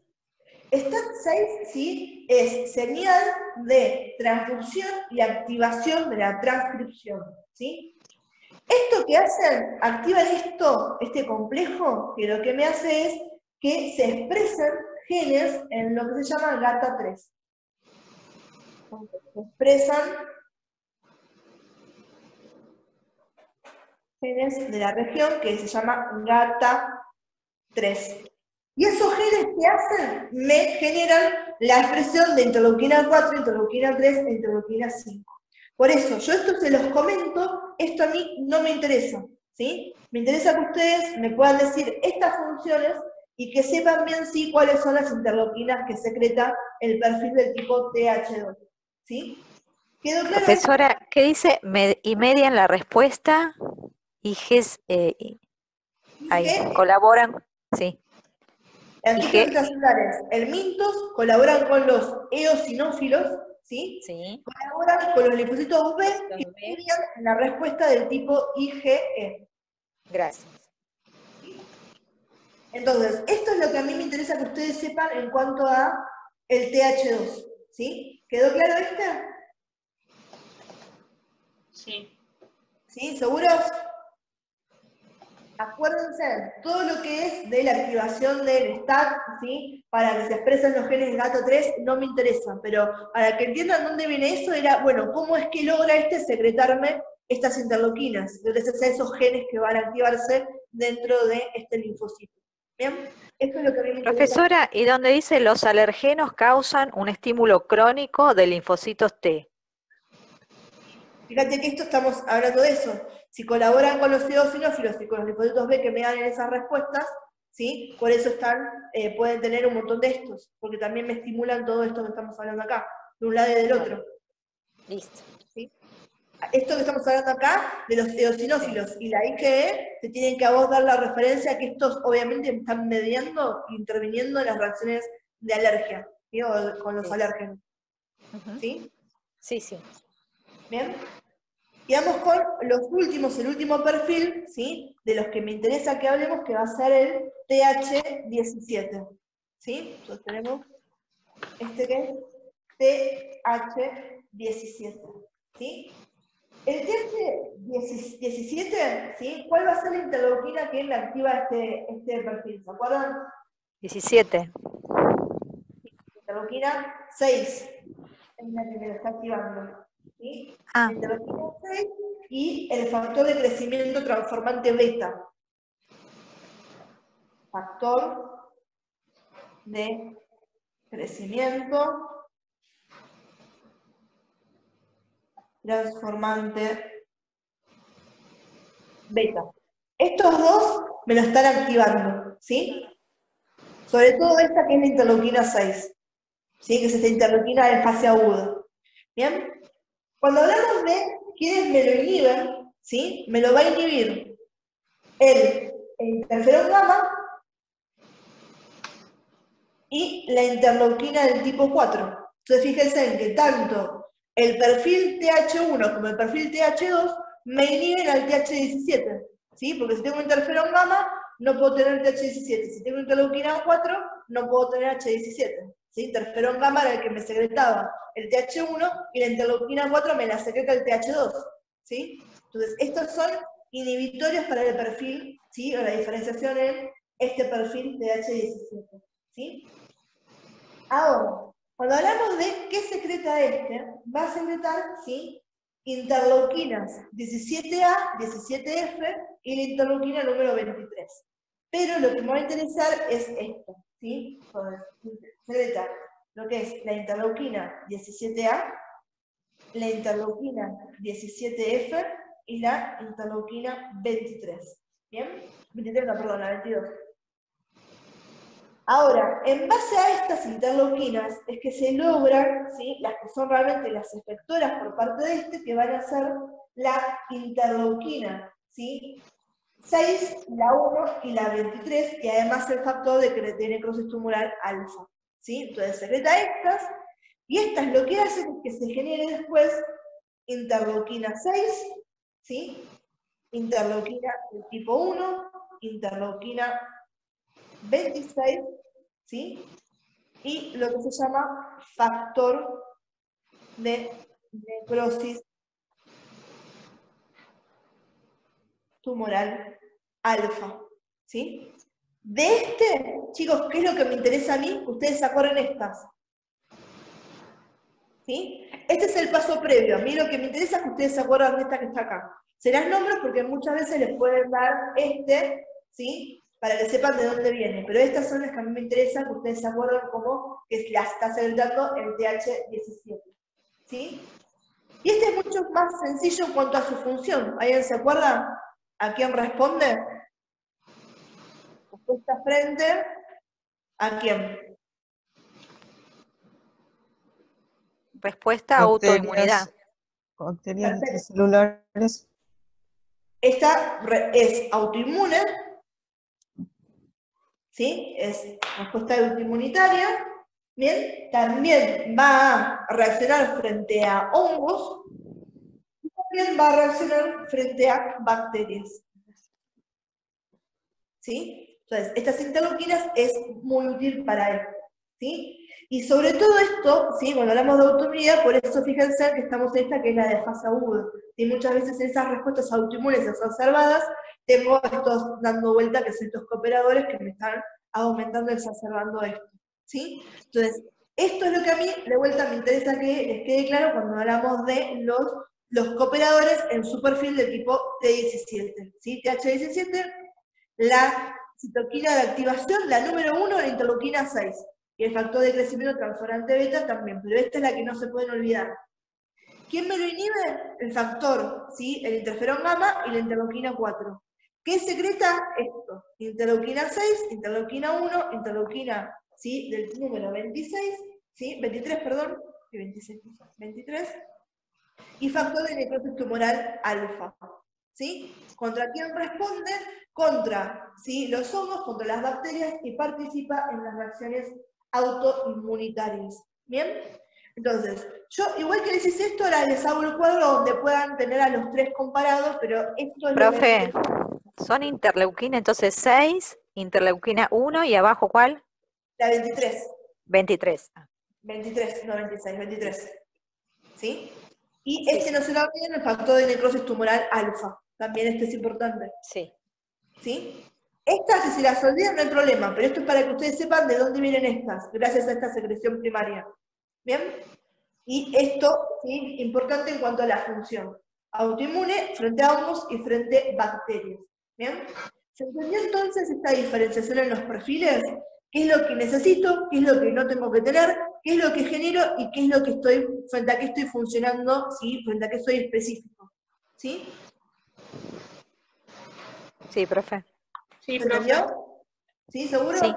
STAT6, ¿sí?, es señal de transducción y activación de la transcripción, ¿sí? Esto que hacen, activan este complejo, que lo que me hace es que se expresen genes en lo que se llama GATA3. se expresan genes de la región que se llama GATA3. Y esos genes que hacen me generan la expresión de interleuquina 4, interleuquina 3 e interleuquina 5. Por eso, yo esto se los comento, esto a mí no me interesa, ¿sí? Me interesa que ustedes me puedan decir estas funciones y que sepan bien sí cuáles son las interleuquinas que secreta el perfil del tipo TH2, ¿sí? ¿Quedó claro? Profesora, ¿qué dice? Y median la respuesta y ahí, colaboran, sí. Antígenos extracelulares, el mintos, colaboran con los eosinófilos, ¿sí? Sí. Colaboran con los linfocitos B y median la respuesta del tipo IgE. Gracias. Entonces, esto es lo que a mí me interesa que ustedes sepan en cuanto a el TH2, ¿sí? ¿Quedó claro este? Sí. ¿Sí? ¿Seguros? Acuérdense, todo lo que es de la activación del STAT, ¿sí? Para que se expresen los genes GATA3 no me interesa, pero para que entiendan dónde viene eso era, bueno, ¿cómo es que logra secretarme estas interleuquinas? Gracias a esos genes que van a activarse dentro de este linfocito. ¿Bien? Esto es lo que a mí me interesa. Profesora, ¿y donde dice los alergenos causan un estímulo crónico de linfocitos T? Fíjate que esto estamos hablando de eso. Si colaboran con los eosinófilos y con los linfocitos B que me dan en esas respuestas, ¿sí? Por eso pueden tener un montón de estos, porque también me estimulan todo esto que estamos hablando acá, de un lado y del otro. Listo. ¿Sí? Esto que estamos hablando acá, de los eosinófilos y la IgE, te tienen que a vos dar la referencia que estos obviamente están mediando, interviniendo en las reacciones de alergia, ¿sí? O con los alérgenos. ¿Sí? Sí, sí. ¿Bien? Quedamos con los últimos, el último perfil, ¿sí? De los que me interesa que hablemos, que va a ser el TH17. ¿Sí? Entonces tenemos este que es TH17. ¿Sí? El TH17, ¿sí? ¿Cuál va a ser la interleuquina que me activa este perfil? ¿Se acuerdan? 17. Interleuquina 6 es la que me lo está activando. ¿Sí? Ah. Interleuquina 6 y el factor de crecimiento transformante beta. Factor de crecimiento transformante beta. Estos dos me lo están activando, ¿sí? Sobre todo esta que es la interleuquina 6, ¿sí? Que es esta interleuquina de fase aguda. ¿Bien? Cuando hablamos de quienes me lo inhiben, ¿sí? Me lo va a inhibir el interferón gamma y la interleuquina del tipo 4. Entonces fíjense en que tanto el perfil TH1 como el perfil TH2 me inhiben al TH17, ¿sí? Porque si tengo interferón gamma, no puedo tener TH17. Si tengo interleuquina 4, no puedo tener H17. ¿Sí? Interferón gamma era el que me secretaba el TH1 y la interleuquina 4 me la secreta el TH2. ¿Sí? Entonces, estos son inhibitorios para el perfil, ¿sí? O la diferenciación en este perfil TH17. ¿Sí? Ahora, cuando hablamos de qué secreta va a secretar, ¿sí? Interleuquinas 17A, 17F y la interleuquina número 23. Pero lo que me va a interesar es esto, ¿sí? Secreta lo que es la interleuquina 17A, la interleuquina 17F y la interleuquina 23. ¿Bien? 23, no, perdón, la 22. Ahora, en base a estas interleuquinas es que se logran, ¿sí? Las que son realmente las efectoras por parte de que van a ser la interleuquina, ¿sí? 6, la 1 y la 23, y además el factor de necrosis tumoral alfa, ¿sí? Entonces secreta estas, y estas lo que hacen es que se genere después interleuquina 6, ¿sí? Interleuquina del tipo 1, interleuquina 26, ¿sí? Y lo que se llama factor de necrosis tumoral alfa, ¿sí? De chicos, ¿qué es lo que me interesa a mí? Ustedes se acuerden estas. ¿Sí? Este es el paso previo. A mí lo que me interesa es que ustedes se acuerdan de esta que está acá. Se las nombro porque muchas veces les pueden dar ¿sí? Para que sepan de dónde viene. Pero estas son las que a mí me interesan, que ustedes se acuerdan como que las está secretando el TH17. ¿Sí? Y este es mucho más sencillo en cuanto a su función. ¿Alguien se acuerda a quién responde? Respuesta frente ¿a quién? Respuesta a autoinmunidad. Bacterias Perfecto. intracelulares. Esta es autoinmune, ¿sí? Es respuesta autoinmunitaria. Bien, también va a reaccionar frente a hongos y también va a reaccionar frente a bacterias. ¿Sí? Entonces, estas interleuquinas es muy útil para esto. ¿Sí? Y sobre todo esto, ¿sí? Cuando hablamos de autoinmunidad, por eso fíjense que estamos en esta que es la de fase aguda. Y muchas veces en esas respuestas autoinmunes exacerbadas, tengo estos dando vuelta, que son estos cooperadores que me están aumentando, exacerbando esto. ¿Sí? Entonces, esto es lo que a mí, de vuelta, me interesa que les quede claro cuando hablamos de los cooperadores en su perfil de tipo T17. ¿Sí? TH17, la citoquina de activación, la número 1, la interleuquina 6. Y el factor de crecimiento transformante beta también, pero esta es la que no se pueden olvidar. ¿Quién me lo inhibe? El factor, ¿sí? El interferón gamma y la interleuquina 4. ¿Qué secreta esto? Interleuquina 6, interleuquina 1, interleuquina, ¿sí? Del número 26, ¿sí? 23, perdón, 26, 23, y factor de necrosis tumoral alfa, ¿sí? ¿Contra quién responde? Contra, ¿sí? Los hongos, contra las bacterias, y participa en las reacciones autoinmunitarias. ¿Bien? Entonces, yo, igual que les hice esto, ahora les hago el cuadro donde puedan tener a los tres comparados, pero esto es lo Profe, son interleuquina entonces 6, interleuquina 1 y abajo ¿cuál? La 23. 23. 23, no 26, 23. ¿Sí? Y Sí, este no se lo olviden, el factor de necrosis tumoral alfa. También este es importante. sí. ¿Sí? Estas, si se las olvidan, no hay problema, pero esto es para que ustedes sepan de dónde vienen estas, gracias a esta secreción primaria. ¿Bien? Y esto, ¿sí? Importante en cuanto a la función. Autoinmune frente a hongos y frente a bacterias. ¿Bien? ¿Se entendió entonces esta diferenciación en los perfiles? ¿Qué es lo que necesito? ¿Qué es lo que no tengo que tener? ¿Qué es lo que genero? ¿Y qué es lo que estoy, frente a qué estoy funcionando? ¿Sí? Frente a qué soy específico. ¿Sí? Sí, profe. Sí, ¿Se profe. entendió? ¿Sí? ¿Seguro? Sí.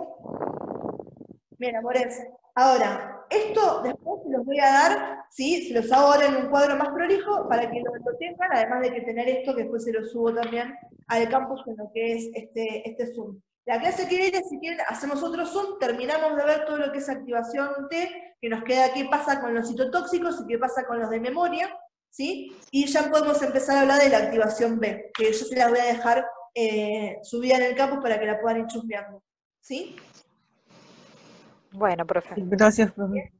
Bien, amores. Ahora, esto después se los voy a dar, ¿sí? Se los hago ahora en un cuadro más prolijo para que lo tengan, además de que tener esto, que después se lo subo también al campus con lo que es este Zoom. La clase que viene, si quieren, hacemos otro Zoom, terminamos de ver todo lo que es activación T, que nos queda qué pasa con los citotóxicos y qué pasa con los de memoria, ¿sí? Y ya podemos empezar a hablar de la activación B, que yo se las voy a dejar subida en el campus para que la puedan ir chusmeando, ¿sí? Bueno, profe. Gracias, profe.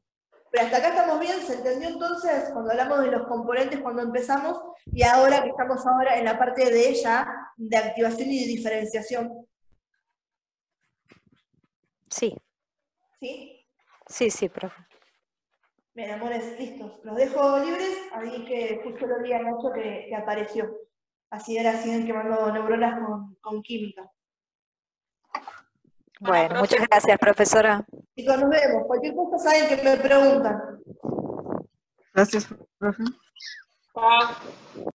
Pero hasta acá estamos bien, ¿se entendió entonces? Cuando hablamos de los componentes cuando empezamos, y ahora que estamos ahora en la parte de ella, de activación y de diferenciación. Sí. ¿Sí? Sí, sí, profe. Bien, amores, listos. Los dejo libres, ahí que justo lo vi a Nacho que apareció. Así ahora siguen quemando neuronas con química. Bueno, profe. muchas gracias, profesora. Chicos, nos vemos. Cualquier cosa saben que me preguntan. Gracias, profe. Chao.